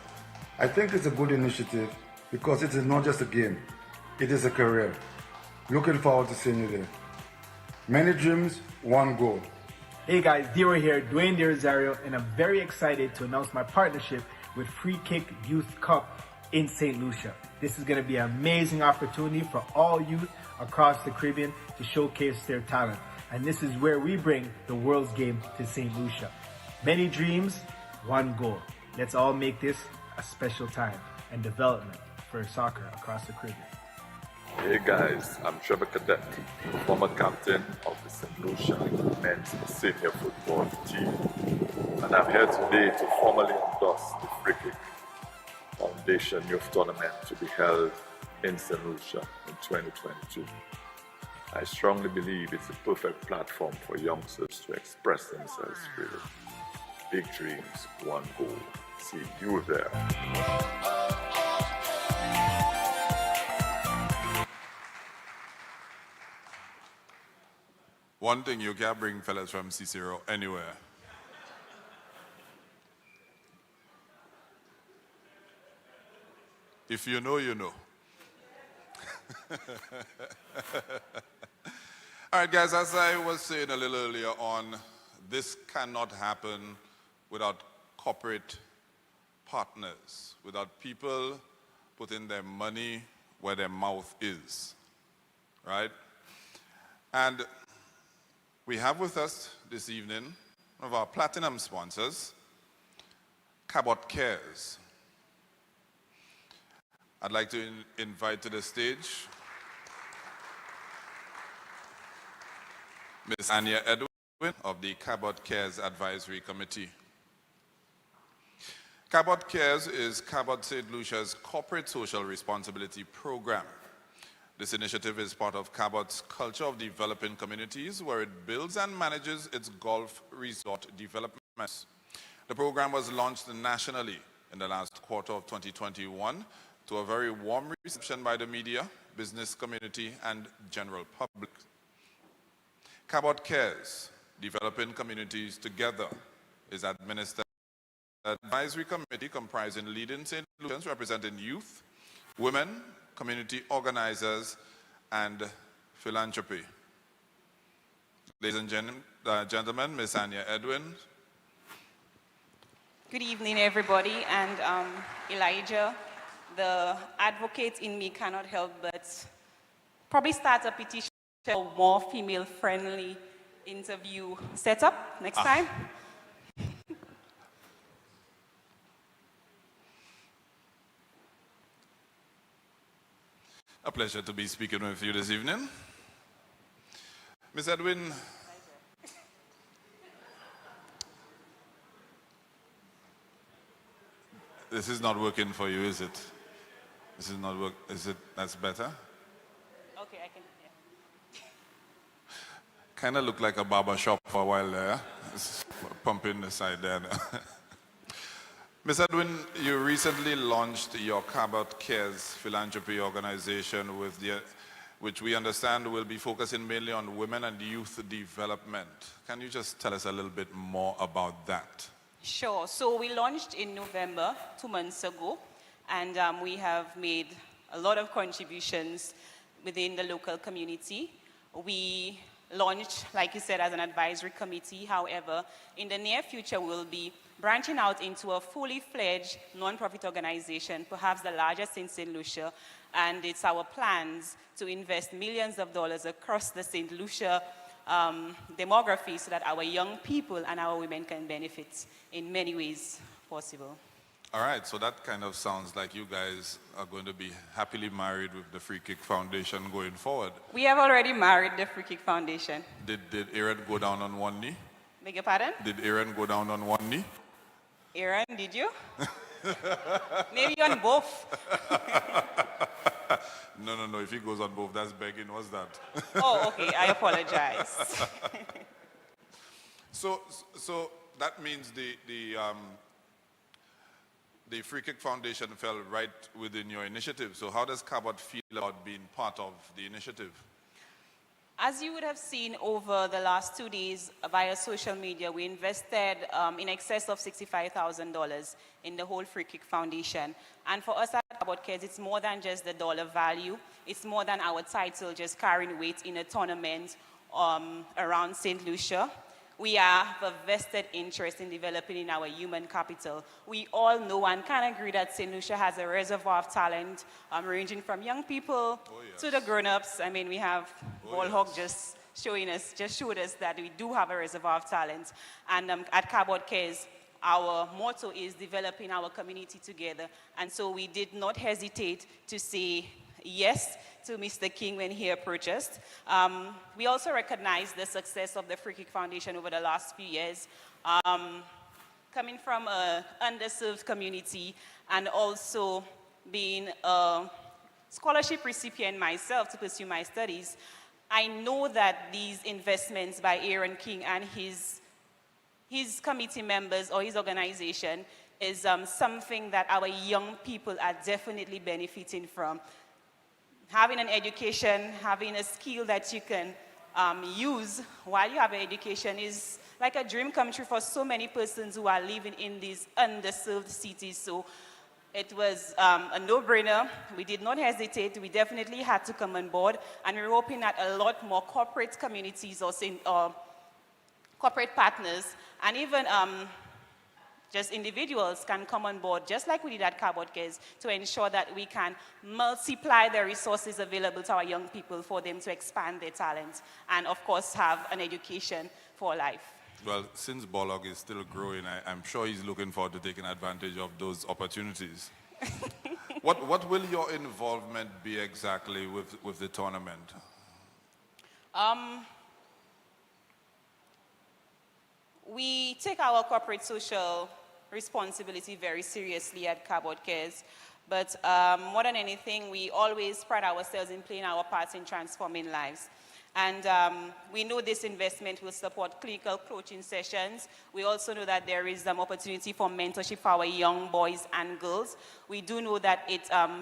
Speaker 14: I think it's a good initiative because it is not just a game, it is a career. Looking forward to seeing you there. Many dreams, one goal.
Speaker 15: Hey guys, Dero here, Dwayne De Rosario, and I'm very excited to announce my partnership with Free Kick Youth Cup in St. Lucia. This is going to be an amazing opportunity for all youth across the Caribbean to showcase their talent. And this is where we bring the world's game to St. Lucia. Many dreams, one goal. Let's all make this a special time and development for soccer across the Caribbean.
Speaker 16: Hey guys, I'm Trevor Cadet, former captain of the St. Lucia men's senior football team. And I'm here today to formally endorse the Free Kick Foundation Youth Tournament to be held in St. Lucia in 2022. I strongly believe it's a perfect platform for youngsters to express themselves freely. Big dreams, one goal. See you there.
Speaker 1: One thing, you can't bring fellas from Cicero anywhere. If you know, you know. All right, guys, as I was saying a little earlier on, this cannot happen without corporate partners, without people putting their money where their mouth is, right? And we have with us this evening one of our platinum sponsors, Cabot Cares. I'd like to invite to the stage Ms. Anya Edwin of the Cabot Cares Advisory Committee. Cabot Cares is Cabot St. Lucia's corporate social responsibility program. This initiative is part of Cabot's culture of developing communities, where it builds and manages its golf resort developments. The program was launched nationally in the last quarter of 2021 to a very warm reception by the media, business community, and general public. Cabot Cares, Developing Communities Together, is administered by an advisory committee comprising leading St. Lucians representing youth, women, community organizers, and philanthropy. Ladies and gentlemen, Ms. Anya Edwin.
Speaker 17: Good evening, everybody, and Elijah, the advocate in me cannot help but probably start a petition for more female-friendly interview setup next time.
Speaker 1: A pleasure to be speaking with you this evening. Ms. Edwin, this is not working for you, is it? This is not work. Is it? That's better.
Speaker 17: Okay, I can. Yeah.
Speaker 1: Kind of looked like a barber shop for a while there. It's pumping the side there. Ms. Edwin, you recently launched your Cabot Cares philanthropy organization, which we understand will be focusing mainly on women and youth development. Can you just tell us a little bit more about that?
Speaker 17: Sure. So we launched in November, 2 months ago, and we have made a lot of contributions within the local community. We launched, like you said, as an advisory committee. However, in the near future, we'll be branching out into a fully fledged non-profit organization, perhaps the largest in St. Lucia, and it's our plans to invest millions of dollars across the St. Lucia demography so that our young people and our women can benefit in many ways possible.
Speaker 1: All right, so that kind of sounds like you guys are going to be happily married with the Free Kick Foundation going forward.
Speaker 17: We have already married the Free Kick Foundation.
Speaker 1: Did Aaron go down on one knee?
Speaker 17: Beg your pardon?
Speaker 1: Did Aaron go down on one knee?
Speaker 17: Aaron, did you? Maybe on both.
Speaker 1: No. If he goes on both, that's begging. What's that?
Speaker 17: Oh, okay. I apologize.
Speaker 1: So that means the Free Kick Foundation fell right within your initiative. So how does Cabot feel about being part of the initiative?
Speaker 17: As you would have seen over the last 2 days via social media, we invested in excess of $65,000 in the whole Free Kick Foundation. And for us at Cabot Cares, it's more than just the dollar value. It's more than our title just carrying weight in a tournament around St. Lucia. We have a vested interest in developing in our human capital. We all know and can agree that St. Lucia has a reservoir of talent, ranging from young people to the grown-ups. I mean, we have Ball Hawk just showed us that we do have a reservoir of talent. And at Cabot Cares, our motto is developing our community together. And so we did not hesitate to say yes to Mr. King when he approached us. We also recognize the success of the Free Kick Foundation over the last few years. Coming from an underserved community and also being a scholarship recipient myself to pursue my studies, I know that these investments by Aaron King and his committee members or his organization is something that our young people are definitely benefiting from. Having an education, having a skill that you can use while you have an education is like a dream come true for so many persons who are living in these underserved cities. So it was a no-brainer. We did not hesitate. We definitely had to come on board. And we're hoping that a lot more corporate communities or corporate partners and even just individuals can come on board, just like we did at Cabot Cares, to ensure that we can multiply the resources available to our young people for them to expand their talents and, of course, have an education for life.
Speaker 1: Well, since Bolog is still growing, I'm sure he's looking forward to taking advantage of those opportunities. What will your involvement be exactly with the tournament?
Speaker 17: We take our corporate social responsibility very seriously at Cabot Cares. But more than anything, we always pride ourselves in playing our parts in transforming lives. And we know this investment will support clinical coaching sessions. We also know that there is opportunity for mentorship for our young boys and girls. We do know that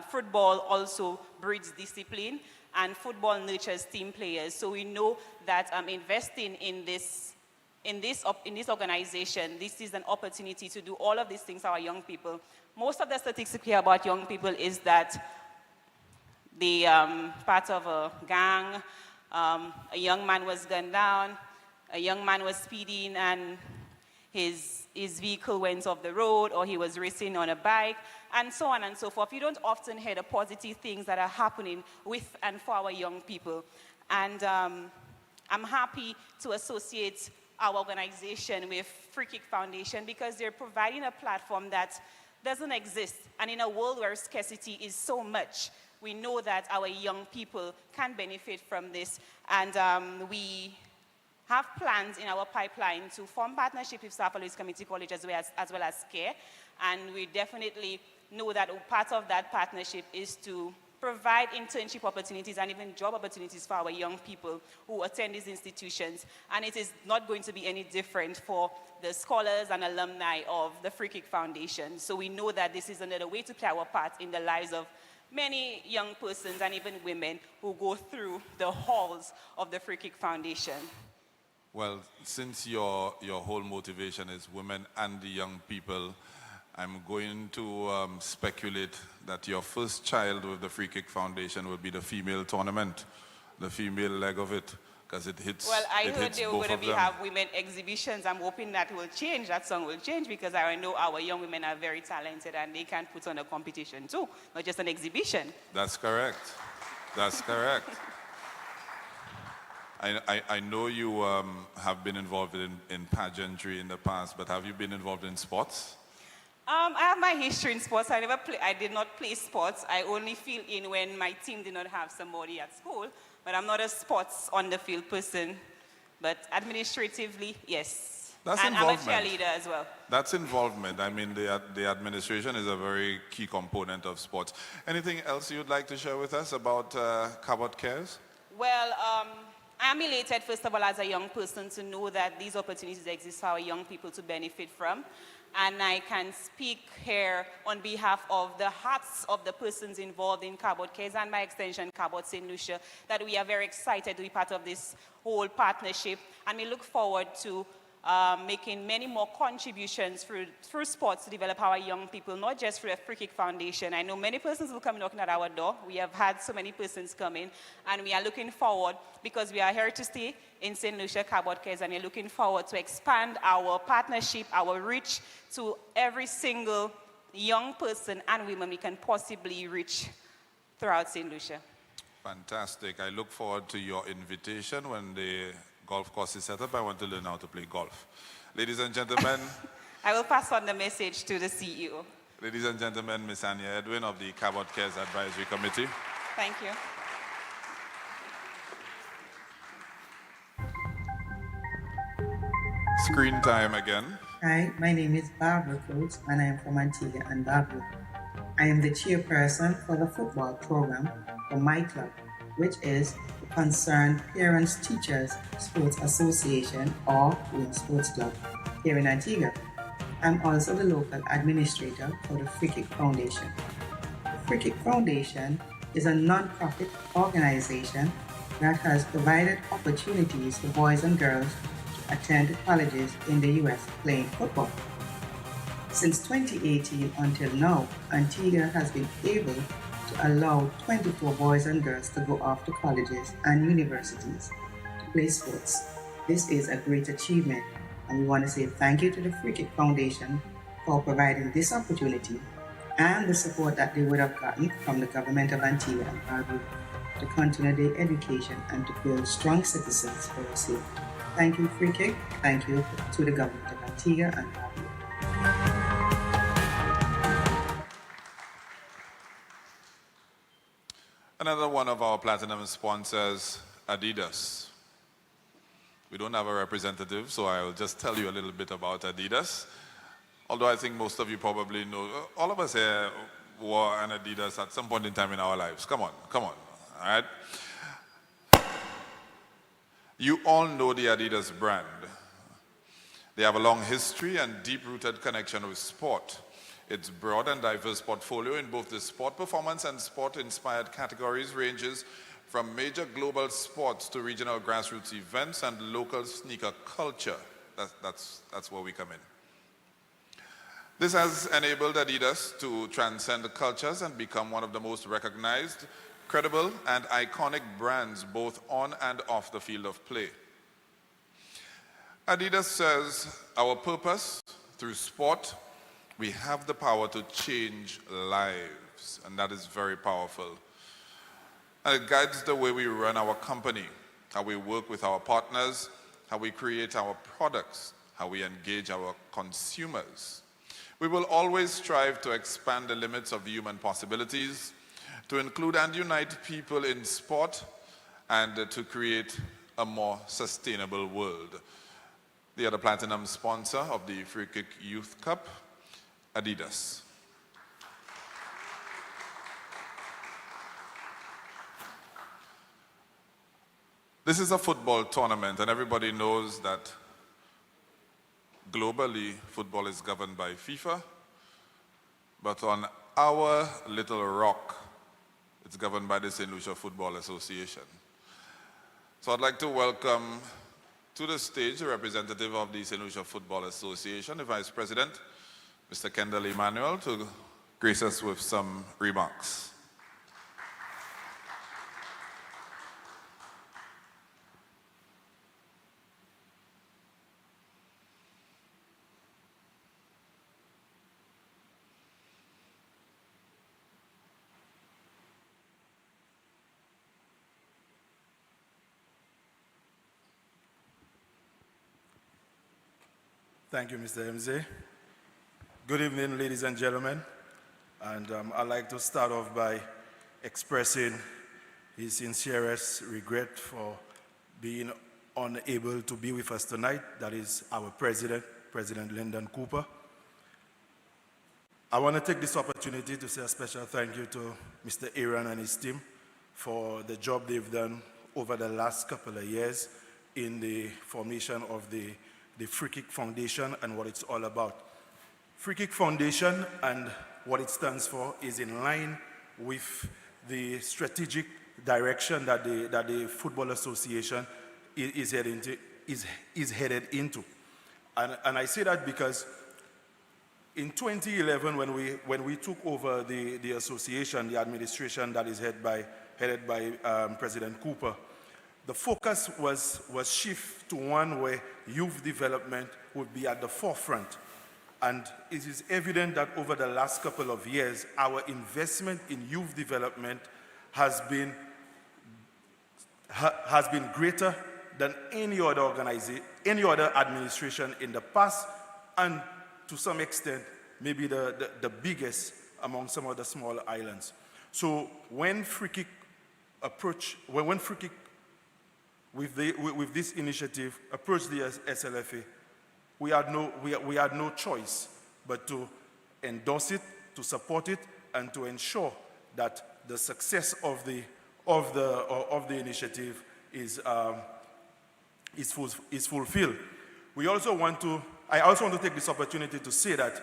Speaker 17: football also breeds discipline, and football nurtures team players. So we know that investing in this organization, this is an opportunity to do all of these things for our young people. Most of the statistics we hear about young people is that they part of a gang, a young man was gunned down, a young man was speeding and his vehicle went off the road, or he was racing on a bike, and so on and so forth. You don't often hear the positive things that are happening with and for our young people. And I'm happy to associate our organization with Free Kick Foundation because they're providing a platform that doesn't exist. And in a world where scarcity is so much, we know that our young people can benefit from this. And we have plans in our pipeline to form partnership with South Louis Community College as well as CARE. And we definitely know that part of that partnership is to provide internship opportunities and even job opportunities for our young people who attend these institutions. And it is not going to be any different for the scholars and alumni of the Free Kick Foundation. So we know that this is another way to play our part in the lives of many young persons and even women who go through the halls of the Free Kick Foundation.
Speaker 1: Well, since your whole motivation is women and the young people, I'm going to speculate that your first child with the Free Kick Foundation will be the female tournament, the female leg of it, because it hits.
Speaker 17: Well, I heard they were
Speaker 1: both
Speaker 17: going
Speaker 1: of
Speaker 17: to
Speaker 1: them.
Speaker 17: have women exhibitions. I'm hoping that will change. That song will change because I know our young women are very talented and they can put on a competition too, not just an exhibition.
Speaker 1: That's correct. That's correct. I know you have been involved in pageantry in the past, but have you been involved in sports?
Speaker 17: I have my history in sports. I did not play sports. I only fill in when my team did not have somebody at school. But I'm not a sports on the field person. But administratively, yes.
Speaker 1: That's
Speaker 17: and
Speaker 1: involvement.
Speaker 17: I'm a cheerleader as well.
Speaker 1: That's involvement. I mean, the administration is a very key component of sports. Anything else you'd like to share with us about Cabot Cares?
Speaker 17: Well, I am elated, first of all, as a young person to know that these opportunities exist for our young people to benefit from. And I can speak here on behalf of the hearts of the persons involved in Cabot Cares and by extension Cabot St. Lucia, that we are very excited to be part of this whole partnership. And we look forward to making many more contributions through sports to develop our young people, not just through a Free Kick Foundation. I know many persons will come knocking at our door. We have had so many persons come in, and we are looking forward, because we are here to stay in St. Lucia Cabot Cares, and we're looking forward to expand our partnership, our reach to every single young person and women we can possibly reach throughout St. Lucia.
Speaker 1: Fantastic. I look forward to your invitation when the golf course is set up. I want to learn how to play golf. Ladies and gentlemen.
Speaker 17: I will pass on the message to the CEO.
Speaker 1: Ladies and gentlemen, Ms. Anya Edwin of the Cabot Cares Advisory Committee.
Speaker 17: Thank you.
Speaker 1: Screen time again.
Speaker 18: Hi, my name is Barbara Coates and I am from Antigua and Barbuda. I am the chairperson for the football program for my club, which is the Concerned Parents Teachers Sports Association, or Women's Sports Club, here in Antigua. I'm also the local administrator for the Free Kick Foundation. The Free Kick Foundation is a non-profit organization that has provided opportunities for boys and girls to attend colleges in the U.S. playing football. Since 2018 until now, Antigua has been able to allow 24 boys and girls to go off to colleges and universities to play sports. This is a great achievement, and we want to say thank you to the Free Kick Foundation for providing this opportunity and the support that they would have gotten from the government of Antigua and Barbuda to continue their education and to build strong citizens for our sake. Thank you, Free Kick. Thank you to the government of Antigua and Barbuda.
Speaker 1: Another one of our platinum sponsors, Adidas. We don't have a representative, so I will just tell you a little bit about Adidas. although I think most of you probably know, all of us here wore an Adidas at some point in time in our lives. Come on, all right? You all know the Adidas brand. They have a long history and deep-rooted connection with sport. Its broad and diverse portfolio in both the sport performance and sport-inspired categories ranges from major global sports to regional grassroots events and local sneaker culture. That's where we come in. This has enabled Adidas to transcend the cultures and become one of the most recognized, credible, and iconic brands both on and off the field of play. Adidas says, our purpose, through sport, we have the power to change lives, and that is very powerful. And it guides the way we run our company, how we work with our partners, how we create our products, how we engage our consumers. We will always strive to expand the limits of human possibilities, to include and unite people in sport, and to create a more sustainable world. They are the platinum sponsor of the Free Kick Youth Cup, Adidas. This is a football tournament, and everybody knows that globally, football is governed by FIFA, but on our little rock, it's governed by the St. Lucia Football Association. So I'd like to welcome to the stage a representative of the St. Lucia Football Association, the Vice President, Mr. Kendall Emmanuel, to grace us with some remarks.
Speaker 19: Thank you, Mr. MZ. Good evening, ladies and gentlemen. And I'd like to start off by expressing his sincerest regret for being unable to be with us tonight. That is our president, President Lyndon Cooper. I want to take this opportunity to say a special thank you to Mr. Aaron and his team for the job they've done over the last couple of years in the formation of the Free Kick Foundation and what it's all about. Free Kick Foundation and what it stands for is in line with the strategic direction that the Football Association is headed into. And I say that because in 2011, when we took over the association, the administration that is headed by President Cooper, the focus was shift to one where youth development would be at the forefront. And it is evident that over the last couple of years, our investment in youth development has been greater than any other organization, any other administration in the past, and to some extent, maybe the biggest among some of the smaller islands. So when Free Kick with this initiative approached the SLFA, we had no choice but to endorse it, to support it, and to ensure that the success of the initiative is fulfilled. I also want to take this opportunity to say that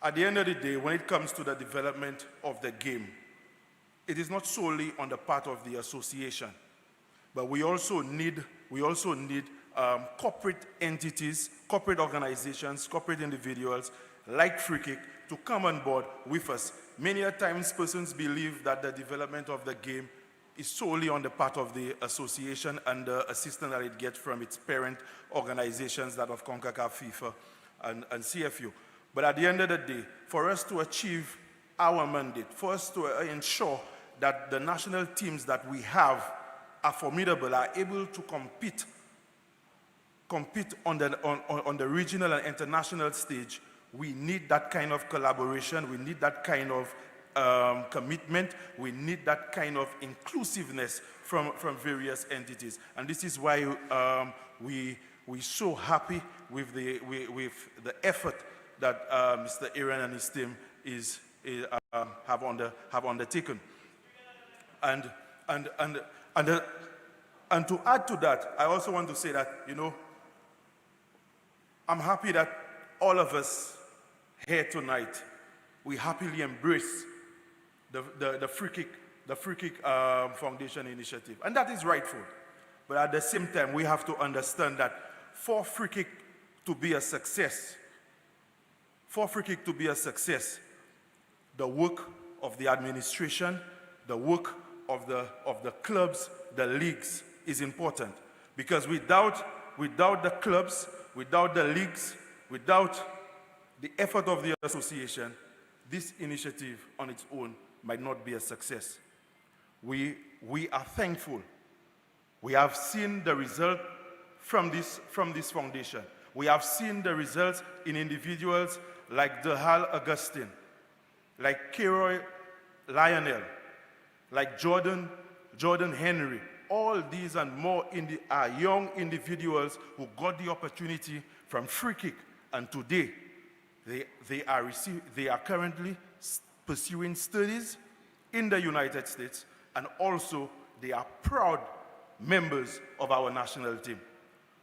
Speaker 19: at the end of the day, when it comes to the development of the game, it is not solely on the part of the association, but we also need corporate entities, corporate organizations, corporate individuals like Free Kick to come on board with us. Many a times persons believe that the development of the game is solely on the part of the association and the assistance that it gets from its parent organizations, that of CONCACAF, FIFA, and CFU. But at the end of the day, for us to achieve our mandate, for us to ensure that the national teams that we have are formidable, are able to compete on the regional and international stage, we need that kind of collaboration, we need that kind of commitment, we need that kind of inclusiveness from various entities. And this is why we're so happy with the effort that Mr. Aaron and his team have undertaken. And to add to that, I also want to say that, you know, I'm happy that all of us here tonight, we happily embrace the Free Kick Foundation initiative, and that is rightful. But at the same time, we have to understand that for Free Kick to be a success, the work of the administration, the work of the clubs, the leagues is important. Because without the clubs, without the leagues, without the effort of the association, this initiative on its own might not be a success. We are thankful. We have seen the result from this foundation. We have seen the results in individuals like Dehal Augustine, like Keroy Lionel, like Jordan Henry. All these and more are young individuals who got the opportunity from Free Kick, and today they are currently pursuing studies in the United States, and also they are proud members of our national team.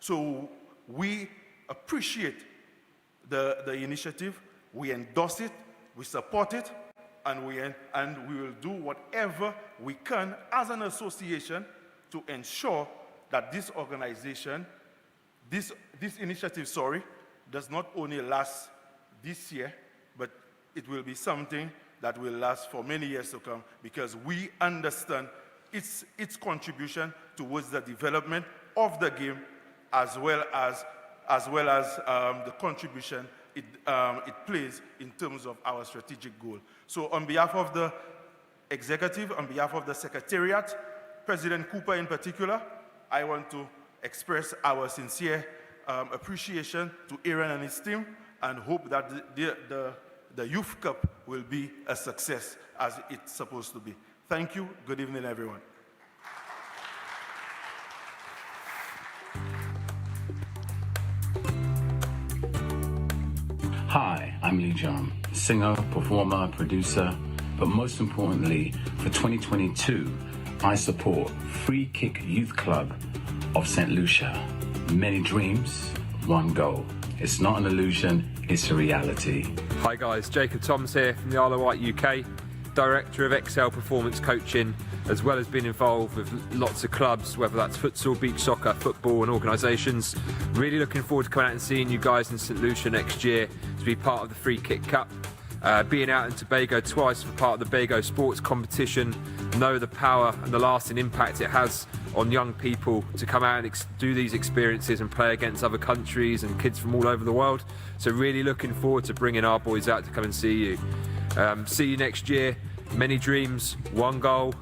Speaker 19: So we appreciate the initiative, we endorse it, we support it, and we will do whatever we can as an association to ensure that this organization, this initiative, does not only last this year, but it will be something that will last for many years to come, because we understand its contribution towards the development of the game, as well as the contribution it plays in terms of our strategic goal. So on behalf of the executive, on behalf of the secretariat, President Cooper in particular, I want to express our sincere appreciation to Aaron and his team, and hope that the Youth Cup will be a success as it's supposed to be. Thank you. Good evening, everyone.
Speaker 20: Hi, I'm Lee John, singer, performer, producer, but most importantly, for 2022, I support Free Kick Youth Club of St. Lucia. Many dreams, one goal. It's not an illusion, it's a reality.
Speaker 21: Hi guys, Jacob Toms here from the Isle of Wight UK, Director of Excel Performance Coaching, as well as being involved with lots of clubs, whether that's futsal, beach soccer, football and organisations. Really looking forward to coming out and seeing you guys in St. Lucia next year to be part of the Free Kick Cup. Being out in Tobago twice for part of the Tobago sports competition, know the power and the lasting impact it has on young people to come out and do these experiences and play against other countries and kids from all over the world. So really looking forward to bringing our boys out to come and see you. See you next year. Many dreams, one goal.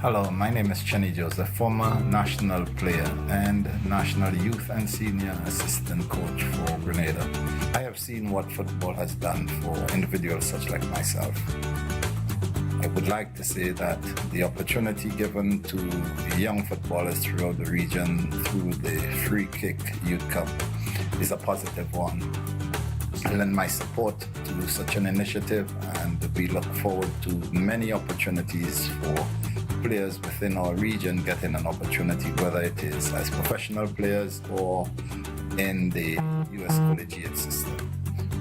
Speaker 22: Hello, my name is Chenny Joseph, former national player and national youth and senior assistant coach for Grenada. I have seen what football has done for individuals such like myself. I would like to say that the opportunity given to young footballers throughout the region through the Free Kick Youth Cup is a positive one. I lend my support to such an initiative, and we look forward to many opportunities for players within our region getting an opportunity, whether it is as professional players or in the US collegiate system.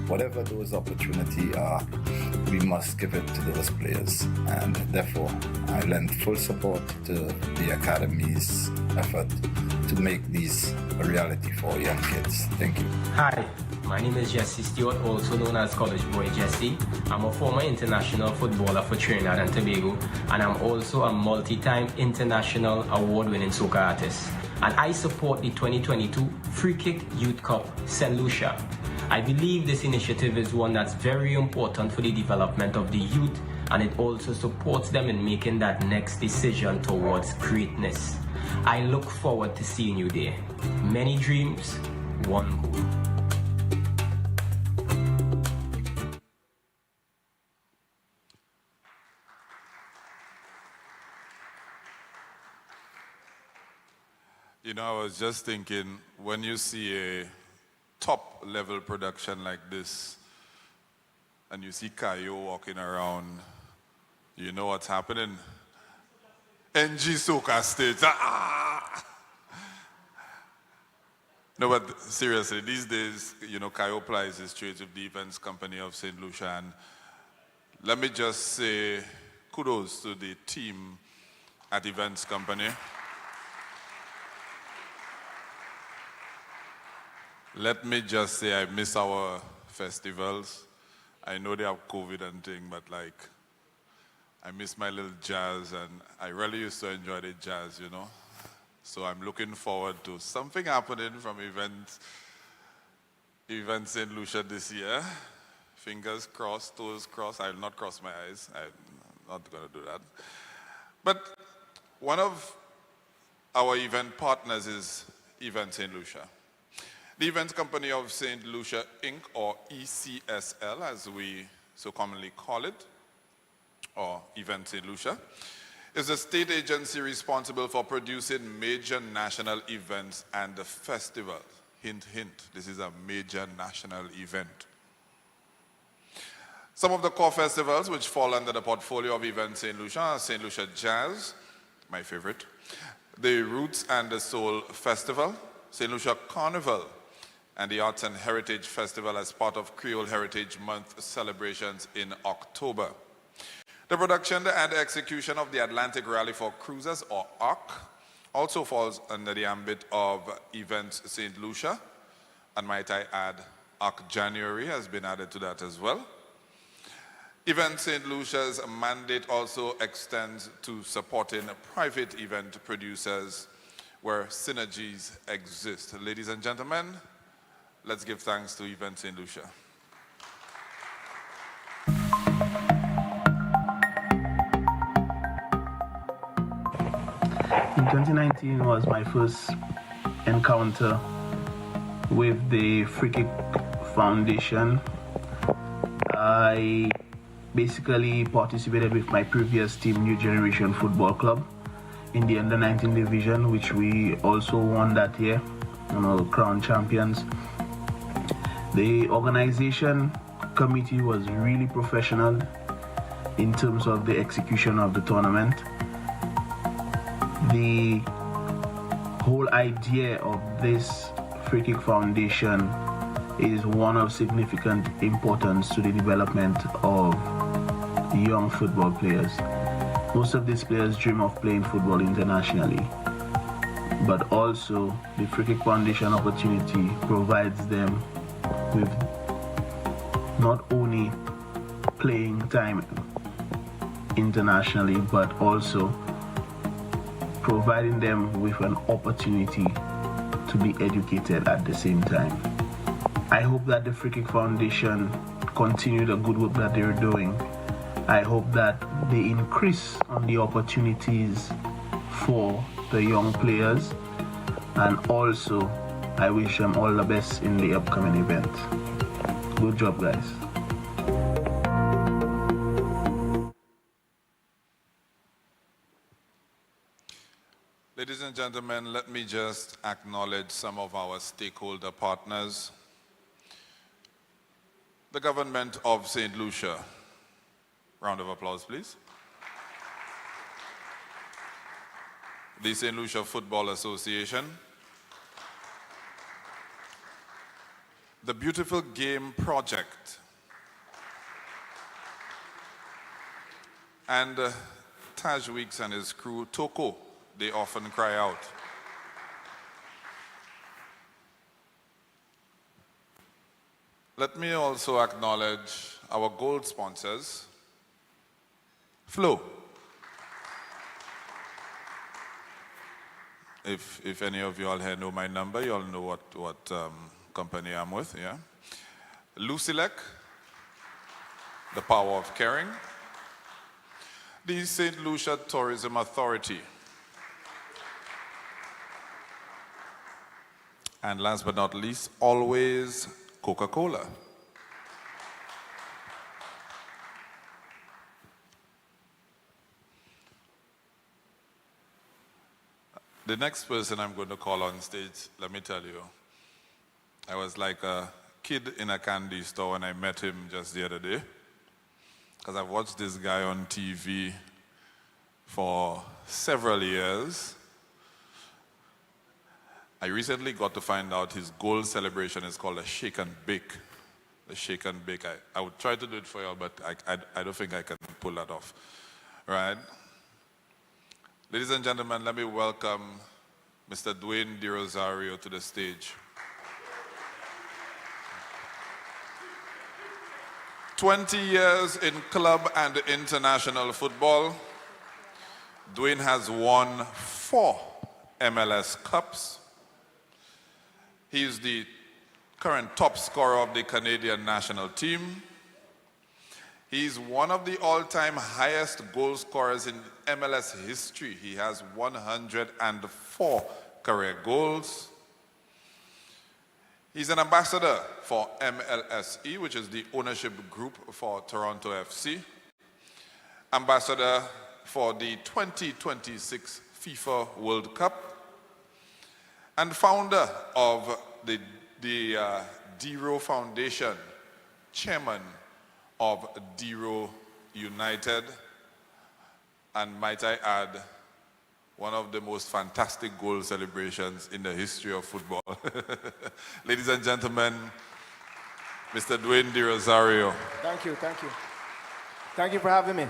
Speaker 22: Whatever those opportunities are, we must give it to those players, and therefore I lend full support to the Academy's effort to make these a reality for young kids. Thank you.
Speaker 23: Hi, my name is Jesse Stewart, also known as College Boy Jesse. I'm a former international footballer for Trinidad and Tobago, and I'm also a multi-time international award-winning soca artist. And I support the 2022 Free Kick Youth Cup St. Lucia. I believe this initiative is one that's very important for the development of the youth, and it also supports them in making that next decision towards greatness. I look forward to seeing you there. Many dreams, one goal.
Speaker 1: You know, I was just thinking, when you see a top-level production like this, and you see Kayo walking around, you know what's happening. NG Soca State. No, but seriously, these days, you know, Kayo plies his trades with the events company of St. Lucia, and let me just say kudos to the team at Events Company. Let me just say I miss our festivals. I know they have COVID and thing, but like, I miss my little jazz, and I really used to enjoy the jazz, you know. So I'm looking forward to something happening from Events St. Lucia this year. Fingers crossed, toes crossed. I will not cross my eyes. I'm not going to do that. But one of our event partners is Events St. Lucia. The Events Company of St. Lucia, Inc., or ECSL, as we so commonly call it, or Events St. Lucia, is a state agency responsible for producing major national events and festivals. Hint, hint, this is a major national event. Some of the core festivals which fall under the portfolio of Events St. Lucia are St. Lucia Jazz, my favorite, the Roots and the Soul Festival, St. Lucia Carnival, and the Arts and Heritage Festival as part of Creole Heritage Month celebrations in October. The production and execution of the Atlantic Rally for Cruisers, or ARC, also falls under the ambit of Events St. Lucia, and might I add, ARC January has been added to that as well. Events St. Lucia's mandate also extends to supporting private event producers where synergies exist. Ladies and gentlemen, let's give thanks to Events St. Lucia.
Speaker 8: In 2019 was my first encounter with the Free Kick Foundation. I basically participated with my previous team, New Generation Football Club, in the under-19 division, which we also won that year, crowned champions. The organization committee was really professional in terms of the execution of the tournament. The whole idea of this Free Kick Foundation is one of significant importance to the development of young football players. Most of these players dream of playing football internationally, but also the Free Kick Foundation opportunity provides them with not only playing time internationally, but also providing them with an opportunity to be educated at the same time. I hope that the Free Kick Foundation continue the good work that they're doing. I hope that they increase on the opportunities for the young players, and also I wish them all the best in the upcoming event. Good job, guys.
Speaker 1: Ladies and gentlemen, let me just acknowledge some of our stakeholder partners. The government of St. Lucia. Round of applause, please. The St. Lucia Football Association. The Beautiful Game Project. And Taj Weeks and his crew, Toko, they often cry out. Let me also acknowledge our gold sponsors, Flow. If any of you all here know my number, you all know what company I'm with, yeah? Lucilec, the power of caring. The St. Lucia Tourism Authority. And last but not least, always Coca-Cola. The next person I'm going to call on stage, let me tell you, I was like a kid in a candy store when I met him just the other day. because I've watched this guy on TV for several years. I recently got to find out his goal celebration is called a shake and bake. The shake and bake. I would try to do it for you, but I don't think I can pull that off. Right? Ladies and gentlemen, let me welcome Mr. Dwayne De Rosario to the stage. 20 years in club and international football. Dwayne has won 4 MLS Cups. He is the current top scorer of the Canadian national team. He's one of the all-time highest goal scorers in MLS history. He has 104 career goals. He's an ambassador for MLSE, which is the ownership group for Toronto FC. Ambassador for the 2026 FIFA World Cup. And founder of the DERO Foundation, chairman of DERO United, and might I add, one of the most fantastic goal celebrations in the history of football. Ladies and gentlemen, Mr. Dwayne De Rosario.
Speaker 15: Thank you, thank you. Thank you for having me.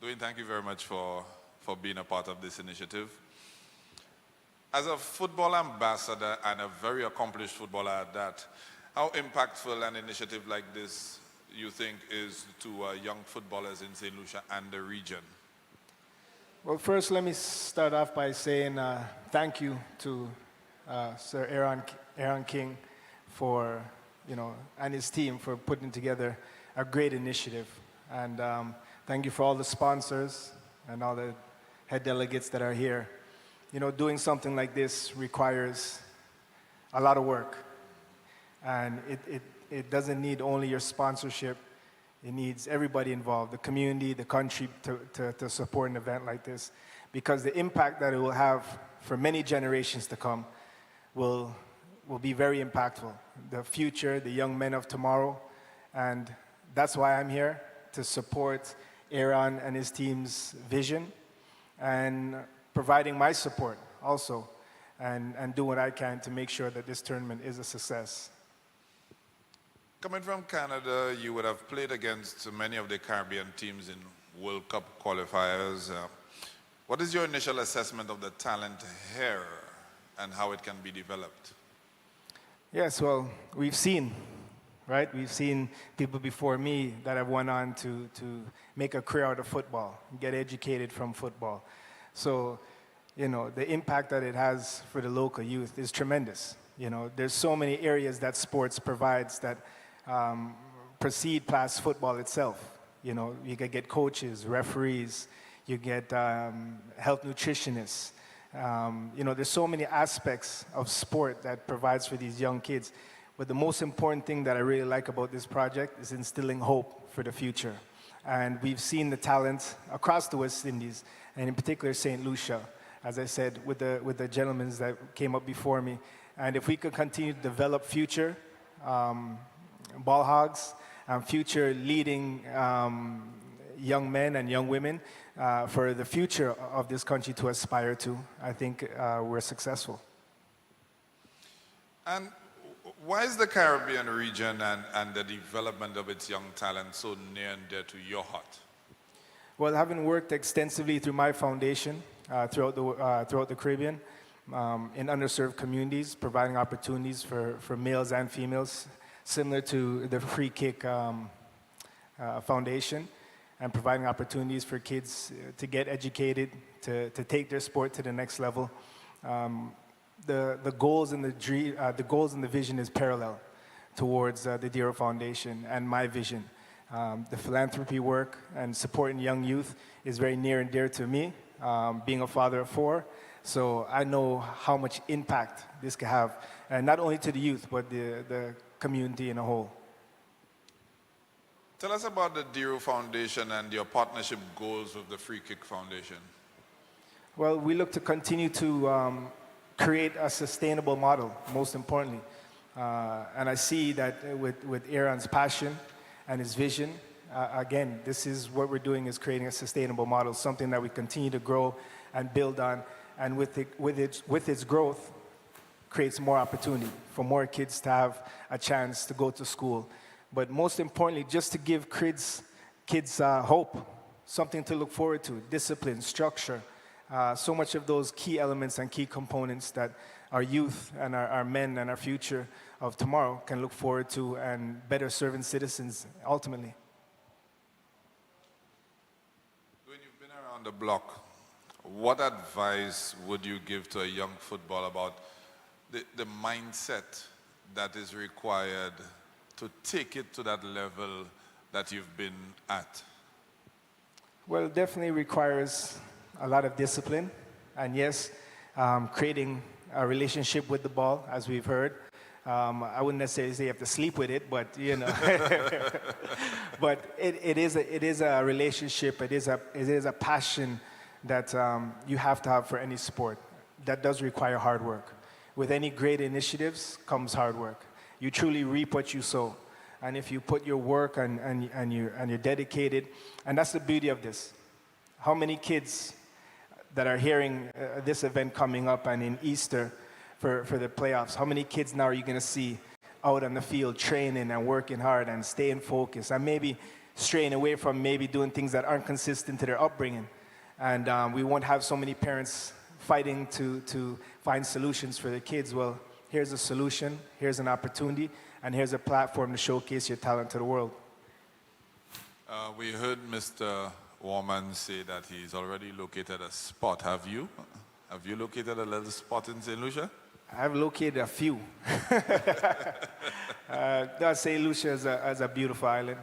Speaker 1: Dwayne, thank you very much for being a part of this initiative. As a football ambassador and a very accomplished footballer at that, how impactful an initiative like this you think is to young footballers in St. Lucia and the region?
Speaker 15: Well, first, let me start off by saying thank you to Sir Aaron King for, and his team for putting together a great initiative. And thank you for all the sponsors and all the head delegates that are here. Doing something like this requires a lot of work. And it doesn't need only your sponsorship. It needs everybody involved, the community, the country, to support an event like this. Because the impact that it will have for many generations to come will be very impactful. The future, the young men of tomorrow. And that's why I'm here, to support Aaron and his team's vision, and providing my support also, and do what I can to make sure that this tournament is a success.
Speaker 1: Coming from Canada, you would have played against many of the Caribbean teams in World Cup qualifiers. What is your initial assessment of the talent here and how it can be developed?
Speaker 15: Yes, well, we've seen, right? We've seen people before me that have went on to make a career out of football, get educated from football. So, the impact that it has for the local youth is tremendous. There's so many areas that sports provides that proceed past football itself. You can get coaches, referees, you get health nutritionists. There's so many aspects of sport that provides for these young kids. But the most important thing that I really like about this project is instilling hope for the future. And we've seen the talent across the West Indies, and in particular St. Lucia, as I said, with the gentlemen that came up before me. And if we could continue to develop future ball hogs, future leading young men and young women for the future of this country to aspire to, I think we're successful.
Speaker 1: And why is the Caribbean region and the development of its young talent so near and dear to your heart?
Speaker 15: Well, having worked extensively through my foundation throughout the Caribbean, in underserved communities, providing opportunities for males and females, similar to the Free Kick Foundation, and providing opportunities for kids to get educated, to take their sport to the next level. The goals and the vision is parallel towards the DERO Foundation and my vision. The philanthropy work and supporting young youth is very near and dear to me, being a father of 4. So I know how much impact this can have, and not only to the youth, but the community in a whole.
Speaker 1: Tell us about the DERO Foundation and your partnership goals with the Free Kick Foundation.
Speaker 15: Well, we look to continue to create a sustainable model, most importantly. And I see that with Aaron's passion and his vision, again, this is what we're doing, is creating a sustainable model, something that we continue to grow and build on. And with its growth, creates more opportunity for more kids to have a chance to go to school. But most importantly, just to give kids hope, something to look forward to, discipline, structure, so much of those key elements and key components that our youth and our men and our future of tomorrow can look forward to and better serving citizens ultimately.
Speaker 1: When you've been around the block, what advice would you give to a young footballer about the mindset that is required to take it to that level that you've been at?
Speaker 15: Well, it definitely requires a lot of discipline, and yes, creating a relationship with the ball, as we've heard. I wouldn't necessarily say you have to sleep with it, but you know, but it is a relationship. It is a passion that you have to have for any sport. That does require hard work. With any great initiatives comes hard work. You truly reap what you sow. And if you put your work and you're dedicated, and that's the beauty of this. How many kids that are hearing this event coming up and in Easter for the playoffs, how many kids now are you going to see out on the field training and working hard and staying focused and maybe straying away from maybe doing things that aren't consistent to their upbringing? And we won't have so many parents fighting to find solutions for their kids. Well, here's a solution, here's an opportunity, and here's a platform to showcase your talent to the world.
Speaker 1: We heard Mr. Warman say that he's already located a spot. Have you? Have you located a little spot in St. Lucia?
Speaker 15: I've located a few. St. Lucia is a beautiful island.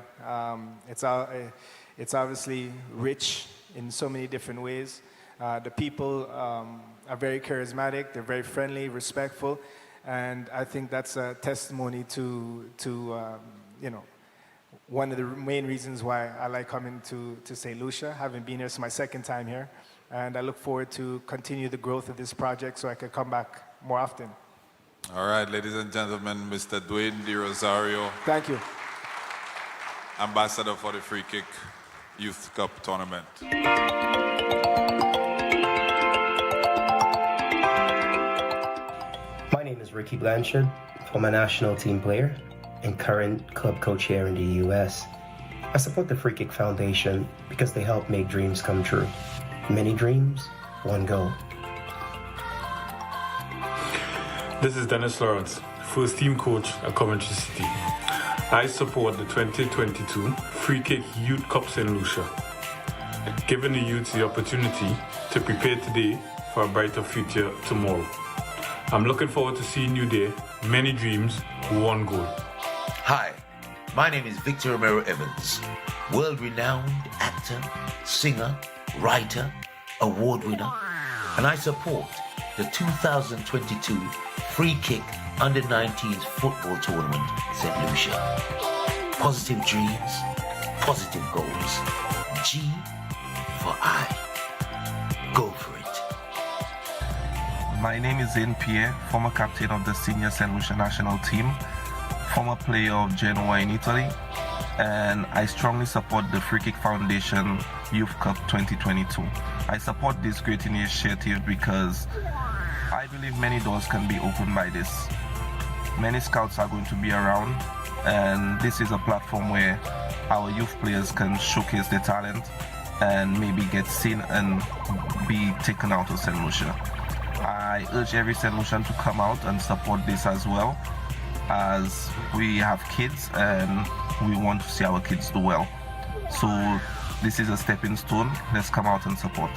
Speaker 15: It's obviously rich in so many different ways. The people are very charismatic, they're very friendly, respectful, and I think that's a testimony to you know, one of the main reasons why I like coming to St. Lucia, having been here. It's my second time here, and I look forward to continue the growth of this project so I can come back more often.
Speaker 1: All right, ladies and gentlemen, Mr. Dwayne De Rosario.
Speaker 15: Thank you.
Speaker 1: Ambassador for the Free Kick Youth Cup Tournament.
Speaker 2: My name is Ricky Blanchard, former national team player and current club coach here in the U.S. I support the Free Kick Foundation because they help make dreams come true. Many dreams, one goal.
Speaker 3: This is Dennis Lawrence, first team coach at Coventry City. I support the 2022 Free Kick Youth Cup St. Lucia, giving the youth the opportunity to prepare today for a brighter future tomorrow. I'm looking forward to seeing you there. Many dreams, one goal.
Speaker 4: Hi, my name is Victor Romero Evans, world-renowned actor, singer, writer, award winner, and I support the 2022 Free Kick Under-19s Football Tournament, St. Lucia. Positive dreams, positive goals. G for I. Go for it.
Speaker 24: My name is Zane Pierre, former captain of the senior St. Lucia national team, former player of Genoa in Italy, and I strongly support the Free Kick Foundation Youth Cup 2022. I support this great initiative because I believe many doors can be opened by this. Many scouts are going to be around, and this is a platform where our youth players can showcase their talent and maybe get seen and be taken out of St. Lucia. I urge every St. Lucian to come out and support this as well, as we have kids and we want to see our kids do well. So this is a stepping stone. Let's come out and support.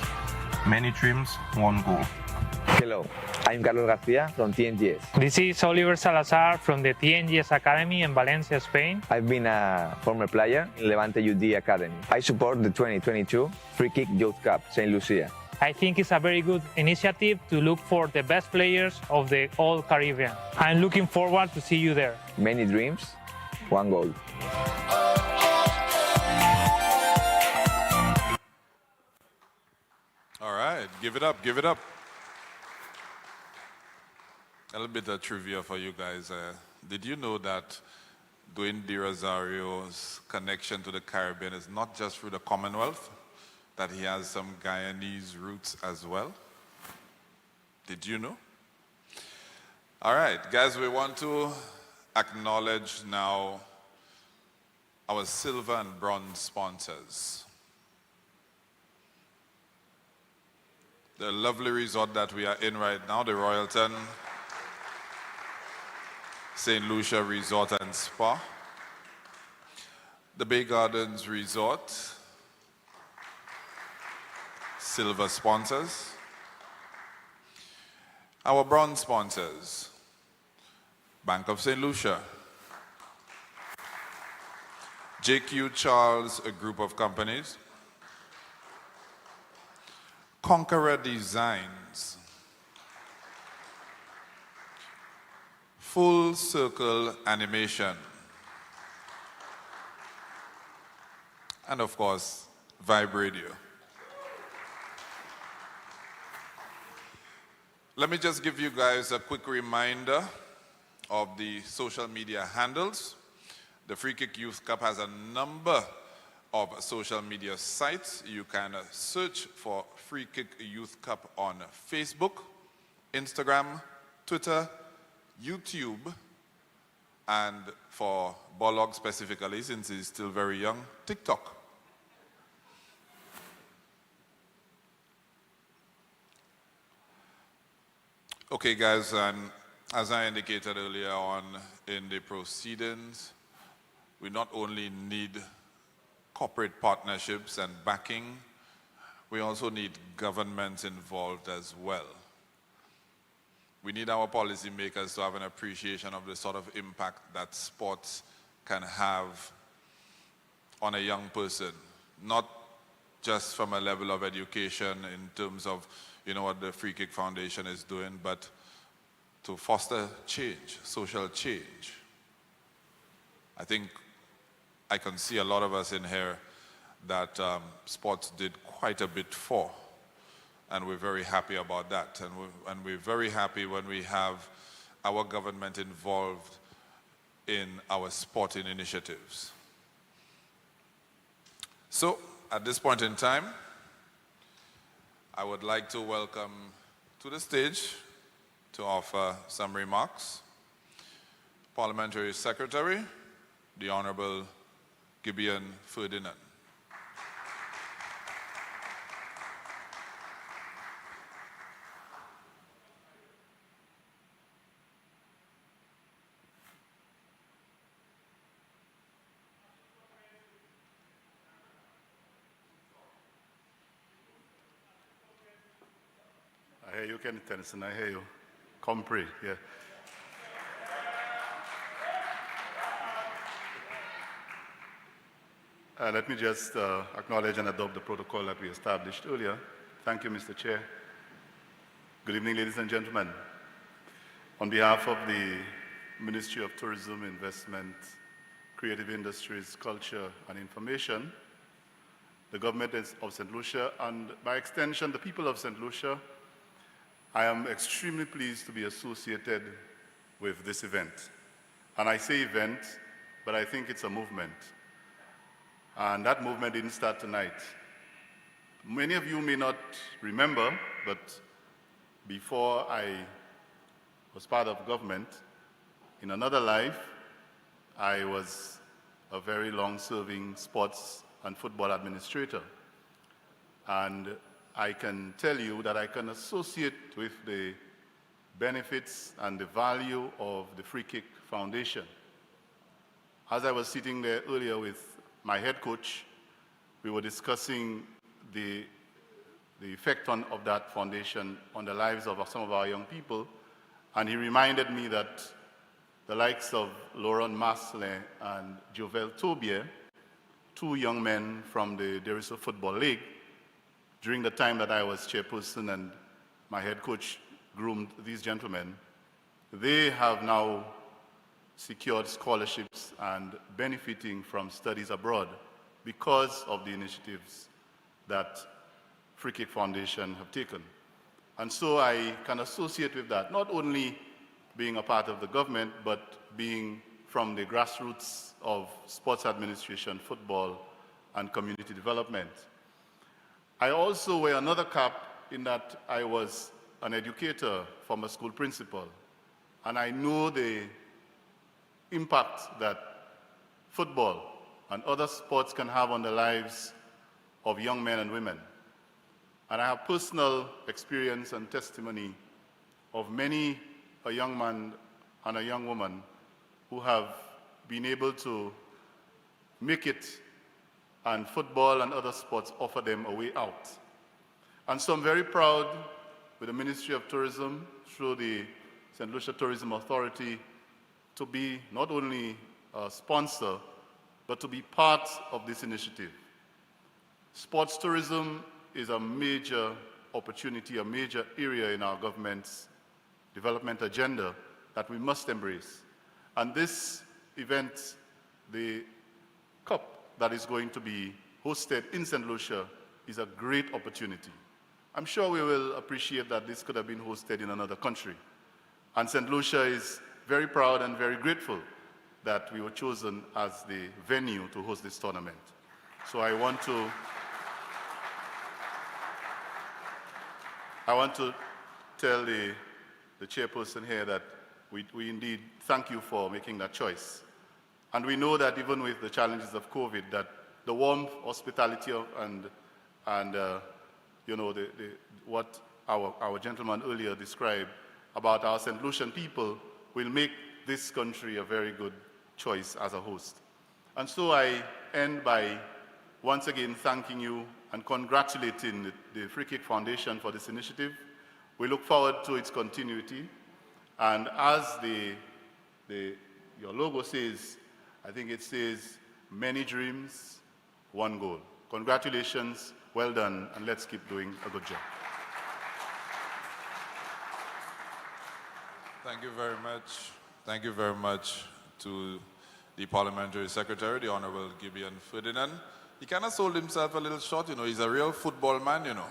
Speaker 24: Many dreams, one goal.
Speaker 25: Hello, I'm Carlos Garcia from TNGS.
Speaker 26: This is Oliver Salazar from the TNGS Academy in Valencia, Spain.
Speaker 25: I've been a former player in Levante UD Academy. I support the 2022 Free Kick Youth Cup St. Lucia.
Speaker 26: I think it's a very good initiative to look for the best players of the whole Caribbean. I'm looking forward to see you there.
Speaker 25: Many dreams, one goal.
Speaker 1: All right, give it up, give it up. A little bit of trivia for you guys. did you know that Dwayne De Rosario's connection to the Caribbean is not just through the Commonwealth, that he has some Guyanese roots as well? Did you know? All right, guys, we want to acknowledge now our silver and bronze sponsors. The lovely resort that we are in right now, the Royalton St. Lucia Resort and Spa, the Bay Gardens Resort, silver sponsors. Our bronze sponsors, Bank of St. Lucia, JQ Charles, a group of companies, Conqueror Designs, Full Circle Animation, and of course, Vibe Radio. Let me just give you guys a quick reminder of the social media handles. The Free Kick Youth Cup has a number of social media sites. You can search for Free Kick Youth Cup on Facebook, Instagram, Twitter, YouTube, and for Bolog specifically, since he's still very young, TikTok. Okay, guys, and as I indicated earlier on in the proceedings, we not only need corporate partnerships and backing, we also need governments involved as well. We need our policymakers to have an appreciation of the sort of impact that sports can have on a young person, not just from a level of education in terms of, you know, what the Free Kick Foundation is doing, but to foster change, social change. I think I can see a lot of us in here that sports did quite a bit for, and we're very happy about that. And we're very happy when we have our government involved in our sporting initiatives. So, at this point in time, I would like to welcome to the stage to offer some remarks Parliamentary Secretary, the Honorable Gibeon Ferdinand.
Speaker 5: I hear you, Kenny Tennyson, I hear you. Come pray, yeah. Let me just acknowledge and adopt the protocol that we established earlier. Thank you, Mr. Chair. Good evening, ladies and gentlemen. On behalf of the Ministry of Tourism, Investment, Creative Industries, Culture, and Information, the government of St. Lucia, and by extension, the people of St. Lucia, I am extremely pleased to be associated with this event. And I say event, but I think it's a movement. And that movement didn't start tonight. Many of you may not remember, but before I was part of government, in another life, I was a very long-serving sports and football administrator. And I can tell you that I can associate with the benefits and the value of the Free Kick Foundation. As I was sitting there earlier with my head coach, we were discussing the effect of that foundation on the lives of some of our young people, and he reminded me that the likes of Laurent Marcelin and Jovel Tobier, two young men from the Derissa Football League, during the time that I was chairperson and my head coach groomed these gentlemen, they have now secured scholarships and benefiting from studies abroad because of the initiatives that Free Kick Foundation have taken. And so I can associate with that, not only being a part of the government, but being from the grassroots of sports administration, football, and community development. I also wear another cap in that I was an educator, former school principal, and I know the impact that football and other sports can have on the lives of young men and women. And I have personal experience and testimony of many a young man and a young woman who have been able to make it, and football and other sports offer them a way out. And so I'm very proud with the Ministry of Tourism, through the St. Lucia Tourism Authority, to be not only a sponsor, but to be part of this initiative. Sports tourism is a major opportunity, a major area in our government's development agenda that we must embrace. And this event, the Cup that is going to be hosted in St. Lucia, is a great opportunity. I'm sure we will appreciate that this could have been hosted in another country. And St. Lucia is very proud and very grateful that we were chosen as the venue to host this tournament. So I want to tell the chairperson here that we indeed thank you for making that choice. And we know that even with the challenges of COVID, that the warmth, hospitality, and you know, what our gentleman earlier described about our St. Lucian people will make this country a very good choice as a host. And so I end by once again thanking you and congratulating the Free Kick Foundation for this initiative. We look forward to its continuity. And as your logo says, I think it says, many dreams, one goal. Congratulations, well done, and let's keep doing a good job.
Speaker 1: Thank you very much. Thank you very much to the Parliamentary Secretary, the Honorable Gideon Ferdinand. He kind of sold himself a little short, you know. He's a real football man, you know.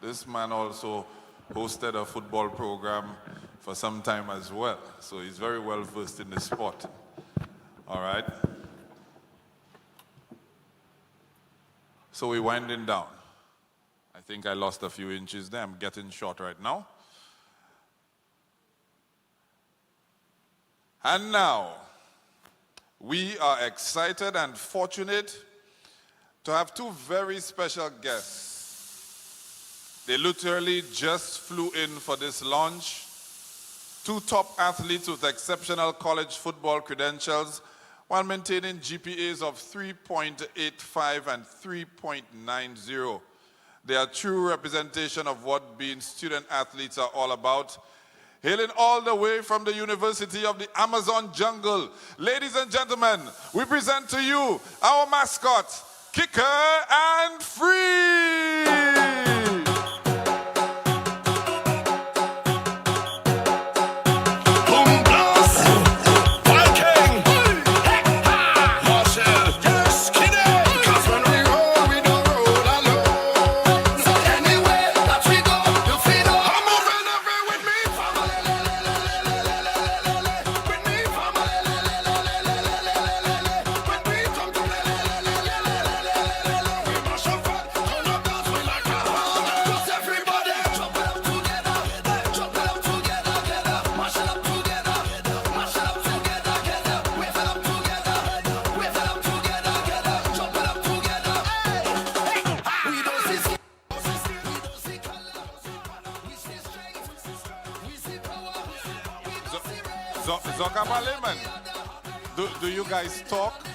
Speaker 1: This man also hosted a football program for some time as well. So he's very well versed in the sport. All right. So we're winding down. I think I lost a few inches there. I'm getting short right now. And now, we are excited and fortunate to have two very special guests. They literally just flew in for this launch. Two top athletes with exceptional college football credentials while maintaining GPAs of 3.85 and 3.90. They are true representation of what being student athletes are all about. Hailing all the way from the University of the Amazon jungle. Ladies and gentlemen, we present to you our mascot, Kicker and Free! Do you guys talk?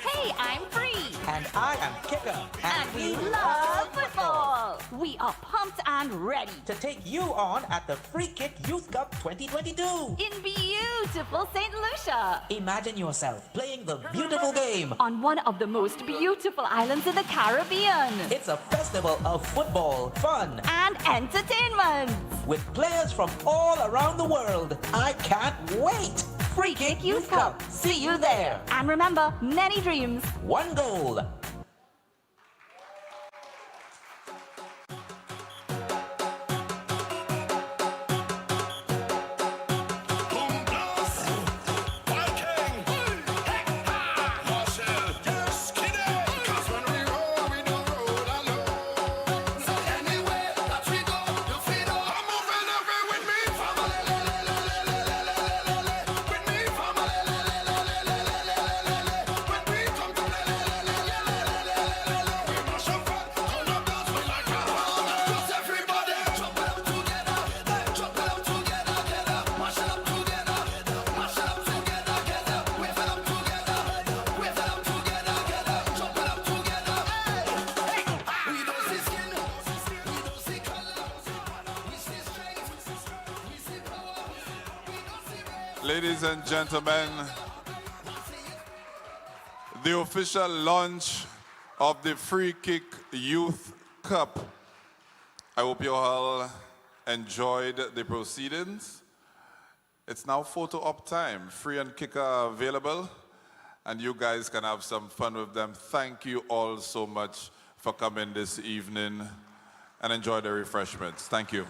Speaker 6: Hey, I'm Free.
Speaker 7: And I am Kicker.
Speaker 6: And we love football. We are pumped and ready
Speaker 7: to take you on at the Free Kick Youth Cup 2022
Speaker 6: in beautiful St. Lucia.
Speaker 7: Imagine yourself playing the beautiful game
Speaker 6: on one of the most beautiful islands in the Caribbean.
Speaker 7: It's a festival of football, fun,
Speaker 6: and entertainment
Speaker 7: with players from all around the world. I can't wait. Free Kick Youth Cup. See you there.
Speaker 6: And remember, many dreams,
Speaker 7: one goal.
Speaker 1: Ladies and gentlemen, the official launch of the Free Kick Youth Cup. I hope you all enjoyed the proceedings. It's now photo op time. Free and kick are available, and you guys can have some fun with them. Thank you all so much for coming this evening, and enjoy the refreshments. Thank you.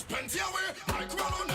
Speaker 9: Plenty away, I crawl on the